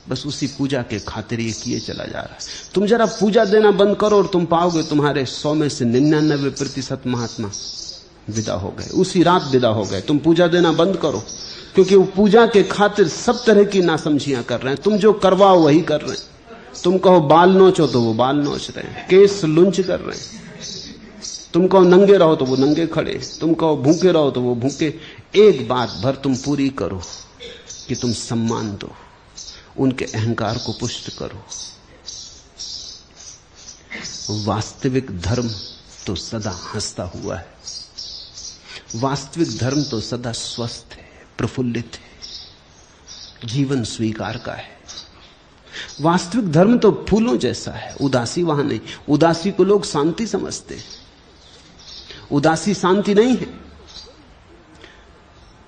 बस उसी पूजा के खातिर ये किए चला जा रहा है। तुम जरा पूजा देना बंद करो और तुम पाओगे तुम्हारे 100 में से 99% महात्मा विदा हो गए, उसी रात विदा हो गए। तुम पूजा देना बंद करो, क्योंकि वो पूजा के खातिर सब तरह की नासमझियां कर रहे हैं। तुम जो करवाओ वही कर रहे हैं। तुम कहो बाल नोचो तो वो बाल नोच रहे हैं, केस लुंच कर रहे हैं। तुम कहो नंगे रहो तो वो नंगे खड़े, तुम कहो भूखे रहो तो वो भूखे। एक बात भर तुम पूरी करो कि तुम सम्मान दो, उनके अहंकार को पुष्ट करो। वास्तविक धर्म तो सदा हंसता हुआ है, वास्तविक धर्म तो सदा स्वस्थ है, प्रफुल्लित है, जीवन स्वीकार का है। वास्तविक धर्म तो फूलों जैसा है, उदासी वहां नहीं। उदासी को लोग शांति समझते हैं, उदासी शांति नहीं है।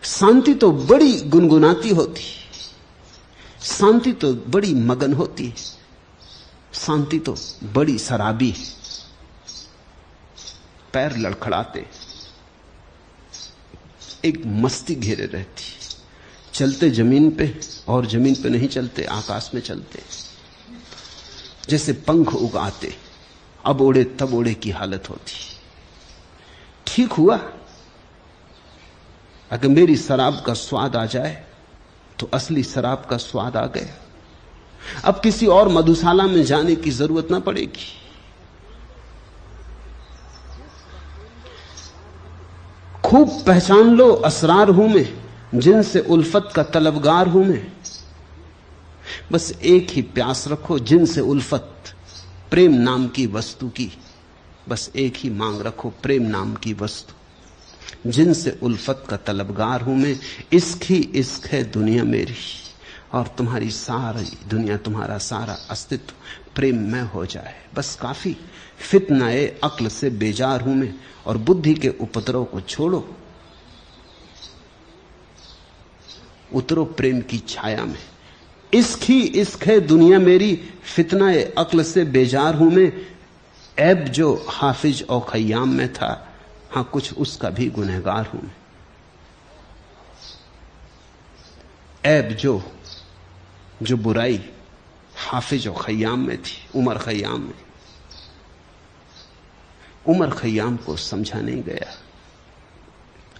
शांति तो बड़ी गुनगुनाती होती, शांति तो बड़ी मगन होती है, शांति तो बड़ी शराबी है। पैर लड़खड़ाते, एक मस्ती घेरे रहती, चलते जमीन पे और जमीन पे नहीं चलते, आकाश में चलते, जैसे पंख उगाते, अब उड़े तब उड़े की हालत होती। ठीक हुआ अगर मेरी शराब का स्वाद आ जाए तो असली शराब का स्वाद आ गया। अब किसी और मधुशाला में जाने की जरूरत ना पड़ेगी। खूब पहचान लो असरार हूं मैं, जिनसे उल्फत का तलबगार हूं मैं। बस एक ही प्यास रखो, जिनसे उल्फत, प्रेम नाम की वस्तु की। बस एक ही मांग रखो, प्रेम नाम की वस्तु। जिनसे उल्फत का तलबगार हूं मैं, इश्क ही इश्क है दुनिया मेरी, और तुम्हारी सारी दुनिया, तुम्हारा सारा अस्तित्व प्रेम में हो जाए, बस काफी। फितनाए अक्ल से बेजार हूं मैं, और बुद्धि के उपद्रव को छोड़ो, उतरो प्रेम की छाया में। इश्क ही इश्क है दुनिया मेरी, फितनाए अक्ल से बेजार हूं मैं। ऐब जो हाफिज और खय्याम में था, हां कुछ उसका भी गुनहगार हूं मैं। ऐब जो बुराई हाफिज और खय्याम में थी, उमर खय्याम में, उमर खय्याम को समझा नहीं गया।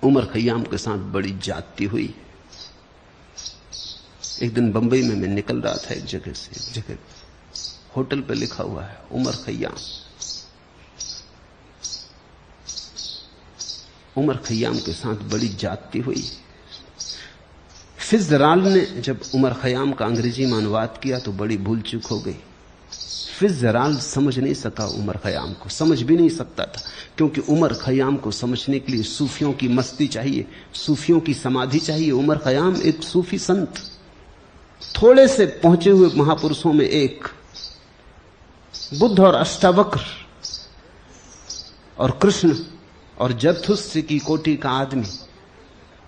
उमर खय्याम के साथ बड़ी जाती हुई। एक दिन बंबई में मैं निकल रहा था एक जगह से एक जगह, होटल पे लिखा हुआ है उमर खय्याम। उमर खय्याम के साथ बड़ी जाती हुई। फिट्जराल्ड ने जब उमर खय्याम का अंग्रेजी में अनुवाद किया तो बड़ी भूल चूक हो गई। फिट्जराल्ड समझ नहीं सका उमर खय्याम को, समझ भी नहीं सकता था, क्योंकि उमर खय्याम को समझने के लिए सूफियों की मस्ती चाहिए, सूफियों की समाधि चाहिए। उमर खय्याम एक सूफी संत, थोड़े से पहुंचे हुए महापुरुषों में एक, बुद्ध और अष्टावक्र और कृष्ण और जरथुस्त्र की कोटि का आदमी।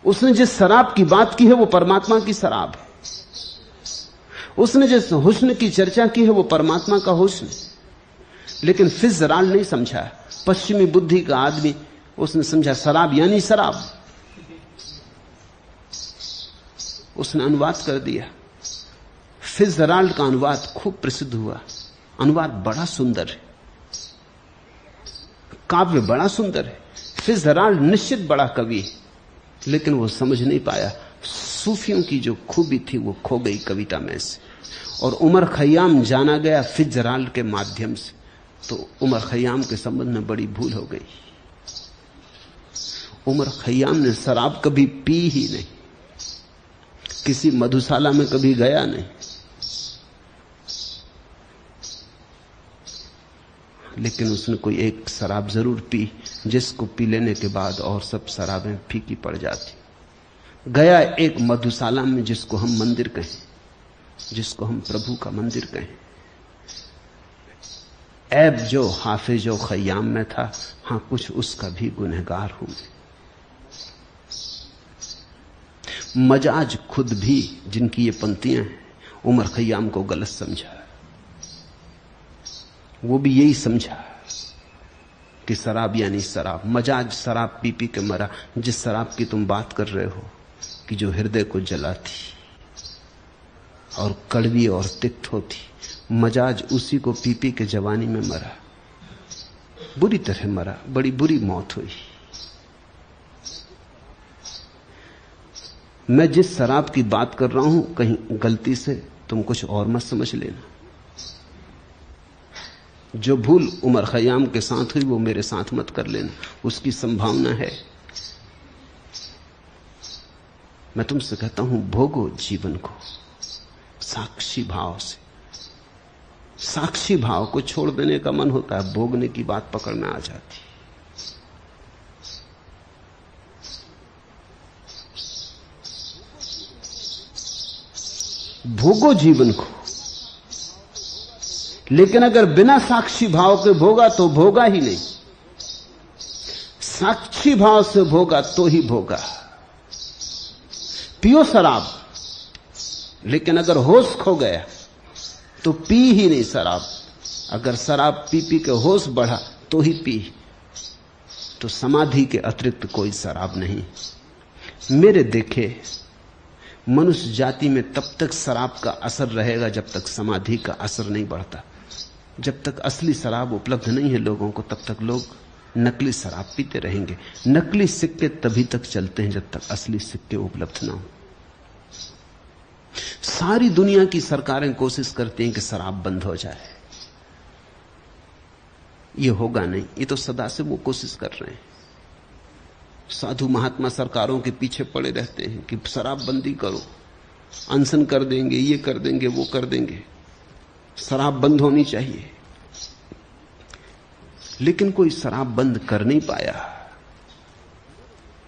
उसने जिस शराब की बात की है वो परमात्मा की शराब है। उसने जिस हुस्न की चर्चा की है वो परमात्मा का हुस्न। लेकिन फिट्जराल्ड नहीं समझा, पश्चिमी बुद्धि का आदमी, उसने समझा शराब यानी शराब। उसने अनुवाद कर दिया। फिट्जराल्ड का अनुवाद खूब प्रसिद्ध हुआ। अनुवाद बड़ा सुंदर है, काव्य बड़ा सुंदर है। फिट्जराल्ड निश्चित बड़ा कवि है, लेकिन वो समझ नहीं पाया। सूफियों की जो खूबी थी वो खो गई कविता में से, और उमर खय्याम जाना गया फिट्जराल्ड के माध्यम से। तो उमर खय्याम के संबंध में बड़ी भूल हो गई। उमर खय्याम ने शराब कभी पी ही नहीं, किसी मधुशाला में कभी गया नहीं, लेकिन उसने कोई एक शराब जरूर पी, जिसको पी लेने के बाद और सब शराबें फीकी पड़ जाती। गया एक मधुशाला में, जिसको हम मंदिर कहें, जिसको हम प्रभु का मंदिर कहें। ऐब जो हाफिज और खय्याम में था, हां कुछ उसका भी गुनहगार हूं। मजाज खुद भी, जिनकी ये पंक्तियां हैं, उमर खय्याम को गलत समझा। वो भी यही समझा कि शराब यानी शराब। मजाज शराब पी पी के मरा। जिस शराब की तुम बात कर रहे हो कि जो हृदय को जलाती और कड़वी और तिक्त होती, मजाज उसी को पी पी के जवानी में मरा, बुरी तरह मरा, बड़ी बुरी मौत हुई। मैं जिस शराब की बात कर रहा हूं, कहीं गलती से तुम कुछ और मत समझ लेना। जो भूल उमर खय्याम के साथ हुई वो मेरे साथ मत कर लेना, उसकी संभावना है। मैं तुमसे कहता हूं, भोगो जीवन को साक्षी भाव से। साक्षी भाव को छोड़ देने का मन होता है, भोगने की बात पकड़ में आ जाती। भोगो जीवन को, लेकिन अगर बिना साक्षी भाव के भोगा तो भोगा ही नहीं। साक्षी भाव से भोगा तो ही भोगा। पियो शराब, लेकिन अगर होश खो गया तो पी ही नहीं शराब। अगर शराब पी पी के होश बढ़ा तो ही पी, तो समाधि के अतिरिक्त कोई शराब नहीं। मेरे देखे मनुष्य जाति में तब तक शराब का असर रहेगा जब तक समाधि का असर नहीं बढ़ता। जब तक असली शराब उपलब्ध नहीं है लोगों को, तब तक लोग नकली शराब पीते रहेंगे। नकली सिक्के तभी तक चलते हैं जब तक असली सिक्के उपलब्ध ना हो। सारी दुनिया की सरकारें कोशिश करती हैं कि शराब बंद हो जाए। ये होगा नहीं, ये तो सदा से वो कोशिश कर रहे हैं। साधु महात्मा सरकारों के पीछे पड़े रहते हैं कि शराबबंदी करो, अनशन कर देंगे, ये कर देंगे, वो कर देंगे, शराब बंद होनी चाहिए। लेकिन कोई शराब बंद कर नहीं पाया।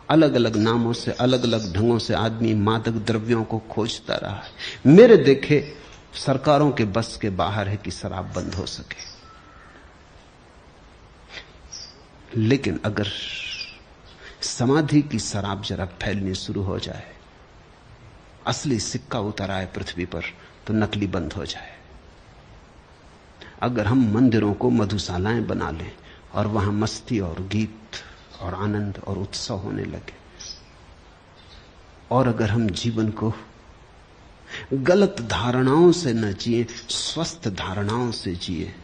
अलग अलग नामों से, अलग अलग ढंगों से आदमी मादक द्रव्यों को खोजता रहा है। मेरे देखे सरकारों के बस के बाहर है कि शराब बंद हो सके। लेकिन अगर समाधि की शराब जरा फैलनी शुरू हो जाए, असली सिक्का उतर आए पृथ्वी पर, तो नकली बंद हो जाए। अगर हम मंदिरों को मधुशालाएं बना लें और वहां मस्ती और गीत और आनंद और उत्सव होने लगे, और अगर हम जीवन को गलत धारणाओं से न जिए, स्वस्थ धारणाओं से जिए,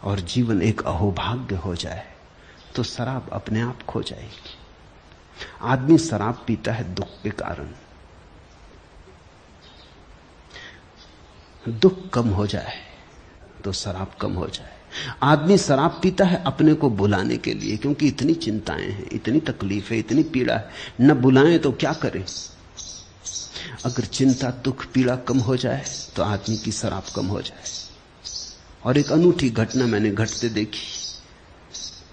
और जीवन एक अहोभाग्य हो जाए, तो शराब अपने आप खो जाएगी। आदमी शराब पीता है दुख के कारण। दुख कम हो जाए तो शराब कम हो जाए। आदमी शराब पीता है अपने को भुलाने के लिए, क्योंकि इतनी चिंताएं हैं, इतनी तकलीफ है, इतनी पीड़ा है, न बुलाएं तो क्या करें। अगर चिंता, दुख, पीड़ा कम हो जाए तो आदमी की शराब कम हो जाए। और एक अनूठी घटना मैंने घटते देखी।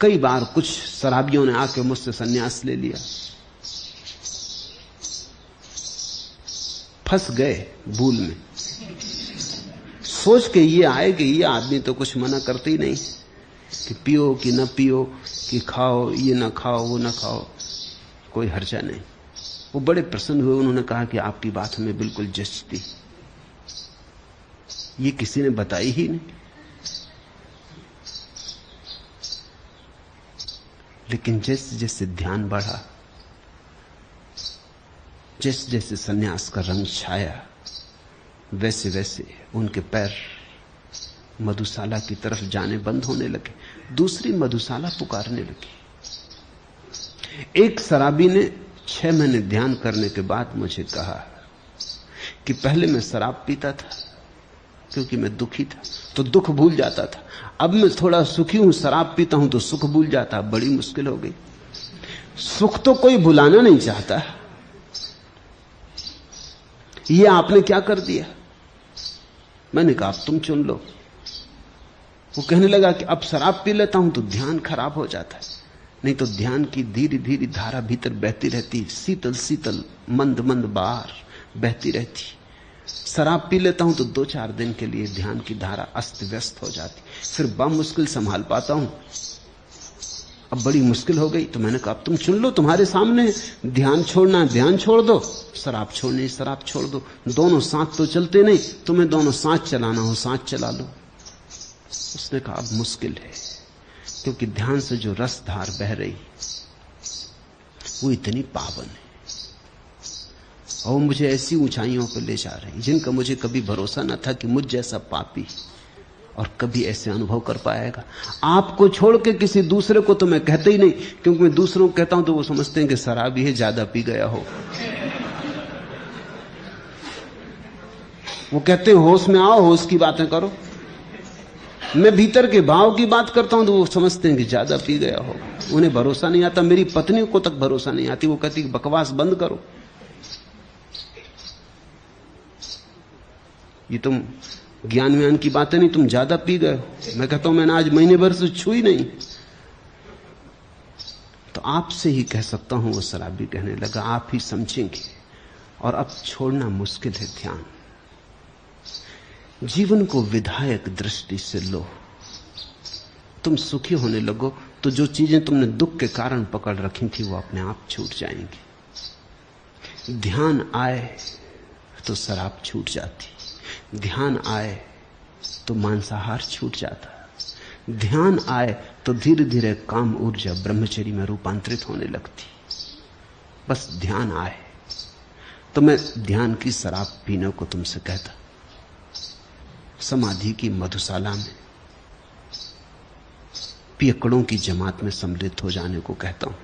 कई बार कुछ शराबियों ने आके मुझसे संन्यास ले लिया, फंस गए भूल में, सोच के ये आए कि ये आदमी तो कुछ मना करते ही नहीं कि पियो कि न पियो, कि खाओ ये ना खाओ, वो ना खाओ, कोई हर्जा नहीं। वो बड़े प्रसन्न हुए। उन्होंने कहा कि आपकी बात हमें बिल्कुल जचती, ये किसी ने बताई ही नहीं। लेकिन जैसे जैसे ध्यान बढ़ा, जैसे जैसे सन्यास का रंग छाया, वैसे वैसे उनके पैर मधुशाला की तरफ जाने बंद होने लगे। दूसरी मधुशाला पुकारने लगी। एक शराबी ने 6 महीने ध्यान करने के बाद मुझे कहा कि पहले मैं शराब पीता था क्योंकि मैं दुखी था, तो दुख भूल जाता था। अब मैं थोड़ा सुखी हूं, शराब पीता हूं तो सुख भूल जाता। बड़ी मुश्किल हो गई। सुख तो कोई भुलाना नहीं चाहता। ये आपने क्या कर दिया? मैंने कहा अब तुम चुन लो। वो कहने लगा कि अब शराब पी लेता हूं तो ध्यान खराब हो जाता है, नहीं तो ध्यान की धीरे धीरे धारा भीतर बहती रहती, शीतल शीतल मंद मंद बाहर बहती रहती। शराब पी लेता हूं तो 2-4 दिन के लिए ध्यान की धारा अस्त व्यस्त हो जाती, फिर मुश्किल संभाल पाता हूं। अब बड़ी मुश्किल हो गई। तो मैंने कहा अब तुम चुन लो, तुम्हारे सामने ध्यान छोड़ना, ध्यान छोड़ दो, शराब छोड़नी, शराब छोड़ दो। दोनों साथ तो चलते नहीं, तुम्हें दोनों साथ चलाना हो साथ चला लो। उसने कहा अब मुश्किल है, क्योंकि ध्यान से जो रसधार बह रही वो इतनी पावन है और मुझे ऐसी ऊंचाइयों पर ले जा रही जिनका मुझे कभी भरोसा न था कि मुझ जैसा पापी और कभी ऐसे अनुभव कर पाएगा। आपको छोड़ के किसी दूसरे को तो मैं कहता ही नहीं, क्योंकि मैं दूसरों को कहता हूं तो वो समझते हैं कि शराबी है, ज्यादा पी गया हो। वो कहते हैं होश में आओ, होश की बातें करो। मैं भीतर के भाव की बात करता हूं तो वो समझते हैं कि ज्यादा पी गया हो। उन्हें भरोसा नहीं आता। मेरी पत्नी को तक भरोसा नहीं आती। वो कहती बकवास बंद करो, ये तुम ज्ञान व्यान की बातें नहीं, तुम ज्यादा पी गए हो। मैं कहता हूं मैंने आज महीने भर से छुई नहीं। तो आपसे ही कह सकता हूं, वो शराबी कहने लगा, आप ही समझेंगे। और अब छोड़ना मुश्किल है ध्यान। जीवन को विधायक दृष्टि से लो। तुम सुखी होने लगो तो जो चीजें तुमने दुख के कारण पकड़ रखी थी वो अपने आप छूट जाएंगी। ध्यान आए तो शराब छूट जाती, ध्यान आए तो मांसाहार छूट जाता, ध्यान आए तो धीरे धीरे काम ऊर्जा ब्रह्मचर्य में रूपांतरित होने लगती। बस ध्यान आए। तो मैं ध्यान की शराब पीने को तुमसे कहता, समाधि की मधुशाला में पियकड़ों की जमात में सम्मिलित हो जाने को कहता हूं।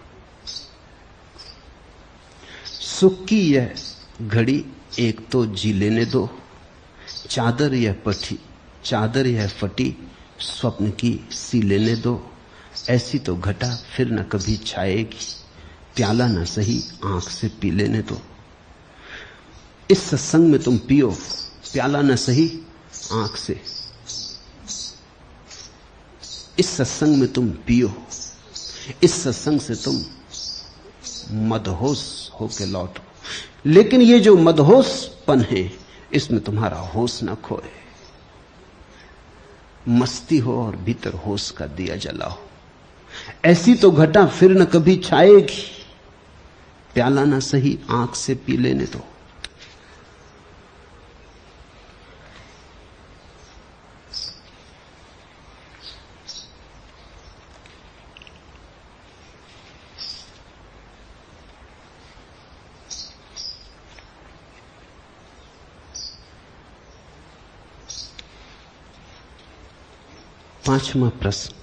सुख की यह घड़ी एक तो जी लेने दो, चादर यह फटी स्वप्न की सी लेने दो। ऐसी तो घटा फिर न कभी छाएगी, प्याला न सही आंख से पी लेने दो। इस सत्संग में तुम पियो, प्याला न सही आंख से। इस सत्संग में तुम पियो, इस सत्संग से तुम मदहोश होके लौटो। लेकिन ये जो मदहोशपन है, इसमें तुम्हारा होश न खोए। मस्ती हो और भीतर होश का दिया जलाओ। ऐसी तो घटा फिर न कभी छाएगी, प्याला ना सही आंख से पी लेने दो। पांचवा प्रश्न,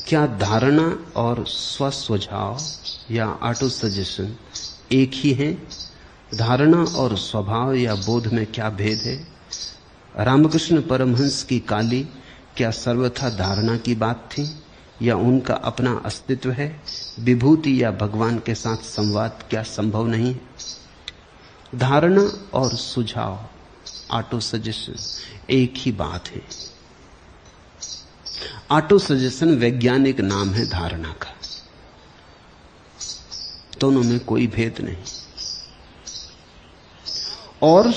क्या धारणा और स्वस्वझाव या ऑटो सजेशन एक ही है? धारणा और स्वभाव या बोध में क्या भेद है? रामकृष्ण परमहंस की काली क्या सर्वथा धारणा की बात थी या उनका अपना अस्तित्व है? विभूति या भगवान के साथ संवाद क्या संभव नहीं है? धारणा और सुझाव, ऑटो सजेशन एक ही बात है। ऑटो सजेशन वैज्ञानिक नाम है धारणा का। दोनों में कोई भेद नहीं। और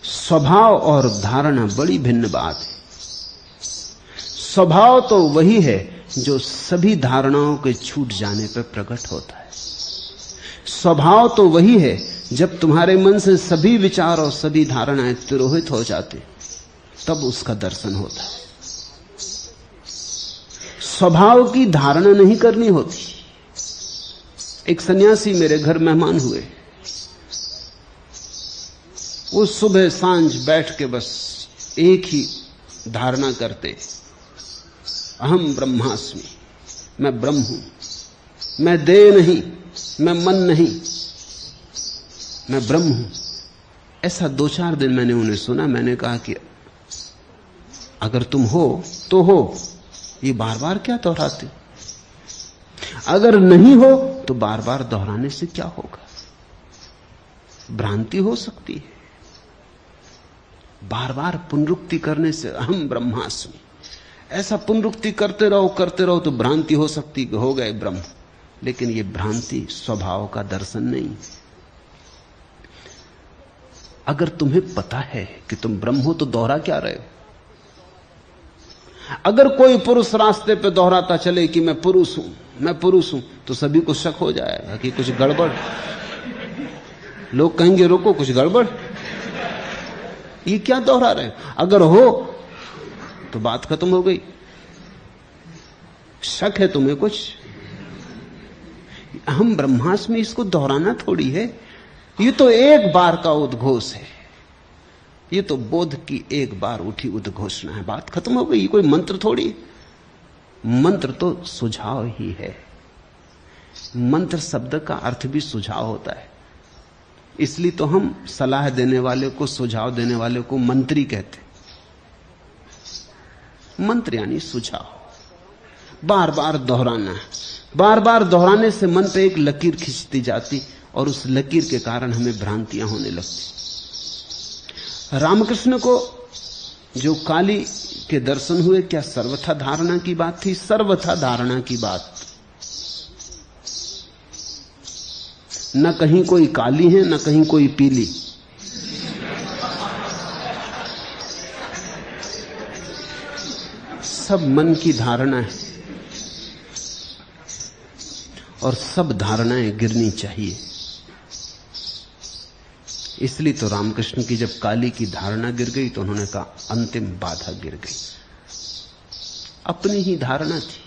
स्वभाव और धारणा बड़ी भिन्न बात है। स्वभाव तो वही है जो सभी धारणाओं के छूट जाने पर प्रकट होता है। स्वभाव तो वही है जब तुम्हारे मन से सभी विचार और सभी धारणाएं तिरोहित हो जाते, तब उसका दर्शन होता है। स्वभाव की धारणा नहीं करनी होती। एक सन्यासी मेरे घर मेहमान हुए। वो सुबह सांझ बैठ के बस एक ही धारणा करते, अहम ब्रह्मास्मि, मैं ब्रह्म हूं, मैं देह नहीं, मैं मन नहीं, मैं ब्रह्म हूं। ऐसा 2-4 दिन मैंने उन्हें सुना। मैंने कहा कि अगर तुम हो तो हो, ये बार बार क्या दोहराते? अगर नहीं हो तो बार बार दोहराने से क्या होगा? भ्रांति हो सकती है। बार बार पुनरुक्ति करने से अहम ब्रह्मास्मि, ऐसा पुनरुक्ति करते रहो तो भ्रांति हो सकती कि हो गए ब्रह्म। लेकिन ये भ्रांति स्वभाव का दर्शन नहीं। अगर तुम्हें पता है कि तुम ब्रह्म हो तो दोहरा क्या रहे हो? अगर कोई पुरुष रास्ते पे दोहराता चले कि मैं पुरुष हूं, मैं पुरुष हूं, तो सभी को शक हो जाएगा कि कुछ गड़बड़। लोग कहेंगे रोको, कुछ गड़बड़, ये क्या दोहरा रहे हो? अगर हो तो बात खत्म हो गई। शक है तुम्हें कुछ? हम ब्रह्मास्मि, इसको दोहराना थोड़ी है। ये तो एक बार का उद्घोष है। ये तो बोध की एक बार उठी उद्घोषणा है। बात खत्म हो गई। कोई मंत्र थोड़ी। मंत्र तो सुझाव ही है। मंत्र शब्द का अर्थ भी सुझाव होता है। इसलिए तो हम सलाह देने वाले को, सुझाव देने वाले को मंत्री कहते। मंत्र यानी सुझाव। बार बार दोहराना, बार बार दोहराने से मन पे एक लकीर खिंचती जाती और उस लकीर के कारण हमें भ्रांतियां होने लगती। रामकृष्ण को जो काली के दर्शन हुए, क्या सर्वथा धारणा की बात थी? सर्वथा धारणा की बात। न कहीं कोई काली है, न कहीं कोई पीली। सब मन की धारणा है और सब धारणाएं गिरनी चाहिए। इसलिए तो रामकृष्ण की जब काली की धारणा गिर गई तो उन्होंने कहा अंतिम बाधा गिर गई। अपनी ही धारणा थी।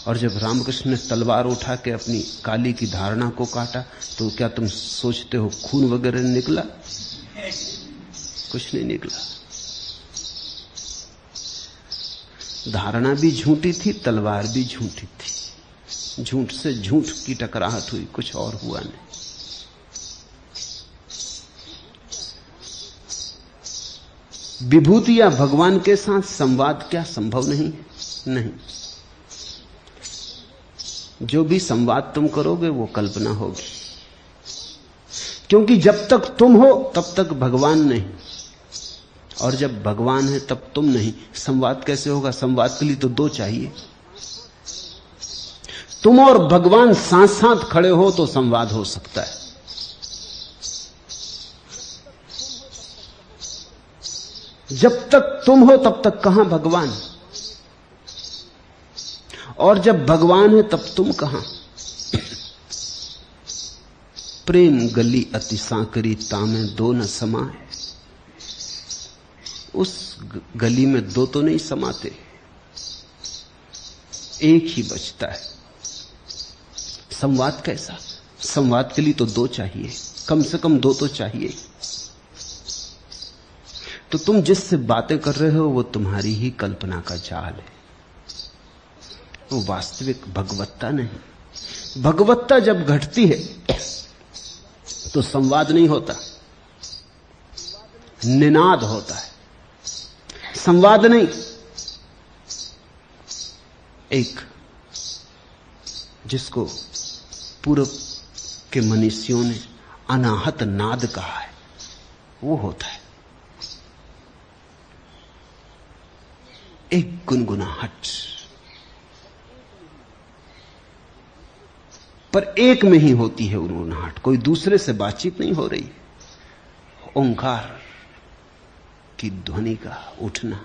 और जब रामकृष्ण ने तलवार उठा के अपनी काली की धारणा को काटा तो क्या तुम सोचते हो खून वगैरह निकला? कुछ नहीं निकला। धारणा भी झूठी थी, तलवार भी झूठी थी। झूठ से झूठ की टकराहट हुई, कुछ और हुआ नहीं। विभूति या भगवान के साथ संवाद क्या संभव नहीं? नहीं। जो भी संवाद तुम करोगे वो कल्पना होगी, क्योंकि जब तक तुम हो तब तक भगवान नहीं, और जब भगवान है तब तुम नहीं। संवाद कैसे होगा? संवाद के लिए तो दो चाहिए। तुम और भगवान साथ साथ खड़े हो तो संवाद हो सकता है। जब तक तुम हो तब तक कहां भगवान, और जब भगवान है तब तुम कहां? प्रेम गली अति सांकरी तामे दो न समाए। उस गली में दो तो नहीं समाते, एक ही बचता है। संवाद कैसा? संवाद के लिए तो दो चाहिए, कम से कम दो तो चाहिए। तो तुम जिससे बातें कर रहे हो वो तुम्हारी ही कल्पना का जाल है, वो वास्तविक भगवत्ता नहीं। भगवत्ता जब घटती है तो संवाद नहीं होता, निनाद होता है, संवाद नहीं। एक जिसको पूर्व के मनीषियों ने अनाहत नाद कहा है, वो होता है एक गुनगुनाहट, पर एक में ही होती है गुनगुनाहट, कोई दूसरे से बातचीत नहीं हो रही। ओंकार की ध्वनि का उठना,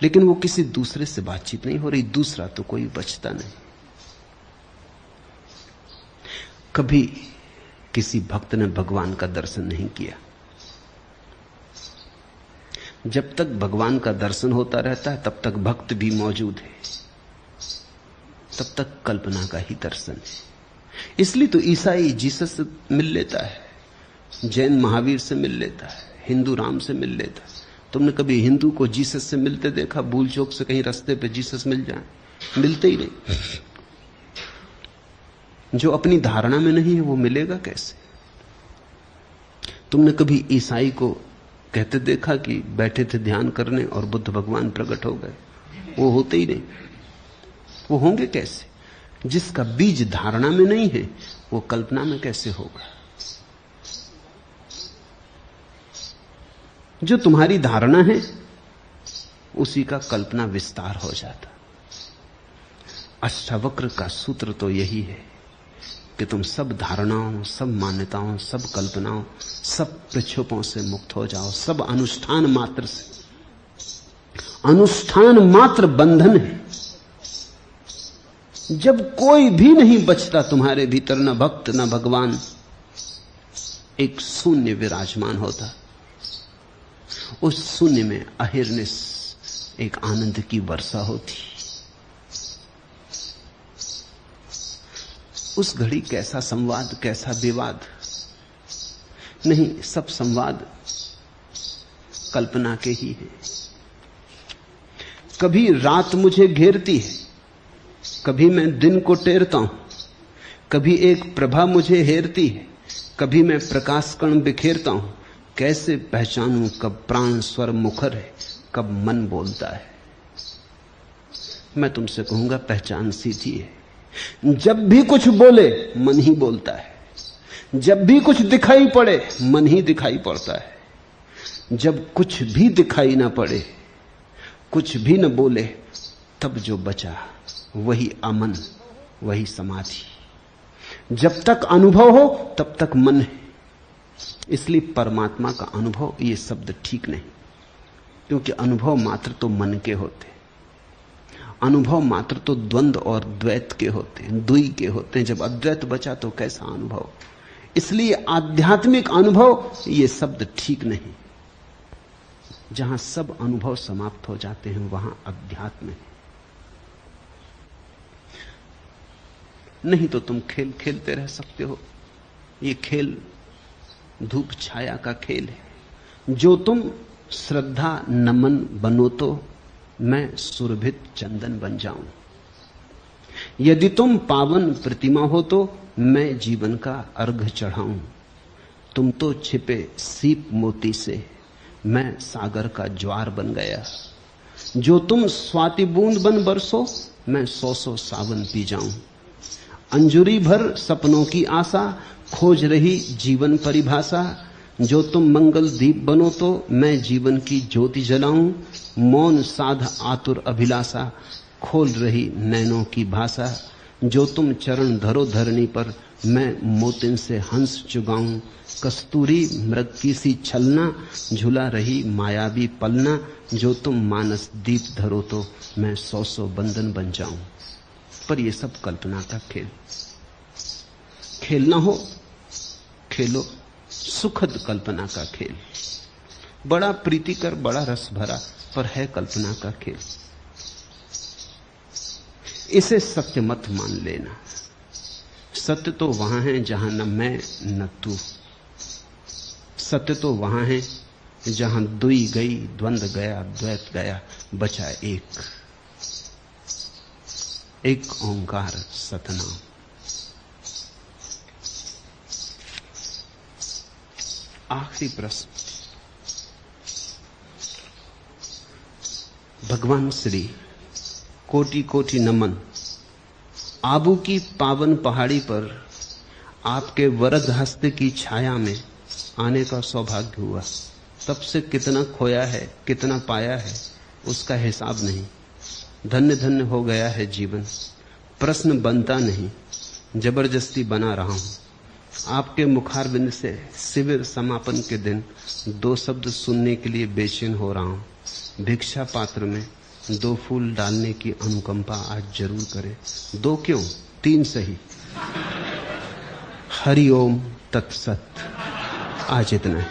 लेकिन वो किसी दूसरे से बातचीत नहीं हो रही, दूसरा तो कोई बचता नहीं। कभी किसी भक्त ने भगवान का दर्शन नहीं किया। जब तक भगवान का दर्शन होता रहता है तब तक भक्त भी मौजूद है, तब तक कल्पना का ही दर्शन है। इसलिए तो ईसाई जीसस से मिल लेता है, जैन महावीर से मिल लेता है, हिंदू राम से मिल लेता है। तुमने कभी हिंदू को जीसस से मिलते देखा? भूल चूक से कहीं रास्ते पे जीसस मिल जाए, मिलते ही नहीं। जो अपनी धारणा में नहीं है वो मिलेगा कैसे? तुमने कभी ईसाई को कहते देखा कि बैठे थे ध्यान करने और बुद्ध भगवान प्रकट हो गए? वो होते ही नहीं। वो होंगे कैसे? जिसका बीज धारणा में नहीं है वो कल्पना में कैसे होगा? जो तुम्हारी धारणा है उसी का कल्पना विस्तार हो जाता। अष्टावक्र का सूत्र तो यही है कि तुम सब धारणाओं, सब मान्यताओं, सब कल्पनाओं, सब प्रक्षोभों से मुक्त हो जाओ। सब अनुष्ठान मात्र से, अनुष्ठान मात्र बंधन है। जब कोई भी नहीं बचता तुम्हारे भीतर, न भक्त न भगवान, एक शून्य विराजमान होता। उस शून्य में अहिर्निश एक आनंद की वर्षा होती। उस घड़ी कैसा संवाद, कैसा विवाद नहीं, सब संवाद कल्पना के ही हैं। कभी रात मुझे घेरती है, कभी मैं दिन को टेरता हूं, कभी एक प्रभा मुझे हेरती है, कभी मैं प्रकाश कण बिखेरता हूं। कैसे पहचानूं कब प्राण स्वर मुखर है, कब मन बोलता है? मैं तुमसे कहूंगा पहचान सीधी है। जब भी कुछ बोले मन ही बोलता है, जब भी कुछ दिखाई पड़े मन ही दिखाई पड़ता है। जब कुछ भी दिखाई ना पड़े, कुछ भी न बोले, तब जो बचा वही अमन, वही समाधि। जब तक अनुभव हो तब तक मन है। इसलिए परमात्मा का अनुभव ये शब्द ठीक नहीं, क्योंकि अनुभव मात्र तो मन के होते, अनुभव मात्र तो द्वंद्व और द्वैत के होते हैं, द्वि के होते हैं। जब अद्वैत बचा तो कैसा अनुभव? इसलिए आध्यात्मिक अनुभव ये शब्द ठीक नहीं। जहां सब अनुभव समाप्त हो जाते हैं वहां अध्यात्म है। नहीं तो तुम खेल खेलते रह सकते हो। ये खेल धूप छाया का खेल है। जो तुम श्रद्धा नमन बनो तो मैं सुरभित चंदन बन जाऊं। यदि तुम पावन प्रतिमा हो तो मैं जीवन का अर्घ चढ़ाऊं। तुम तो छिपे सीप मोती से, मैं सागर का ज्वार बन गया। जो तुम स्वाति बूंद बन बरसो, मैं 100 सावन पी जाऊं। अंजुरी भर सपनों की आशा, खोज रही जीवन परिभाषा। जो तुम मंगल दीप बनो तो मैं जीवन की ज्योति जलाऊं। मौन साध आतुर अभिलाषा, खोल रही नैनों की भाषा। जो तुम चरण धरो धरनी पर, मैं मोतिन से हंस चुगाऊं। कस्तूरी मृग की सी छलना, झुला रही मायावी पलना। जो तुम मानस दीप धरो तो मैं 100 बंधन बन जाऊं। पर ये सब कल्पना का खेल। खेलना हो खेलो, सुखद कल्पना का खेल, बड़ा प्रीतिकर, बड़ा रस भरा, पर है कल्पना का खेल। इसे सत्य मत मान लेना। सत्य तो वहां है जहां न मैं न तू। सत्य तो वहां है जहां दुई गई, द्वंद गया, द्वैत गया, बचा एक ओंकार सतनाम। आखिरी प्रश्न। भगवान श्री कोटि कोटि नमन। आबू की पावन पहाड़ी पर आपके वरद हस्त की छाया में आने का सौभाग्य हुआ। तब से कितना खोया है, कितना पाया है, उसका हिसाब नहीं। धन्य धन्य हो गया है जीवन। प्रश्न बनता नहीं, जबरदस्ती बना रहा हूं। आपके मुखारविंद से शिविर समापन के दिन 2 शब्द सुनने के लिए बेचैन हो रहा हूं। भिक्षा पात्र में 2 फूल डालने की अनुकंपा आज जरूर करें। 2 क्यों, 3 सही। हरि ओम तत्सत। आज इतना है।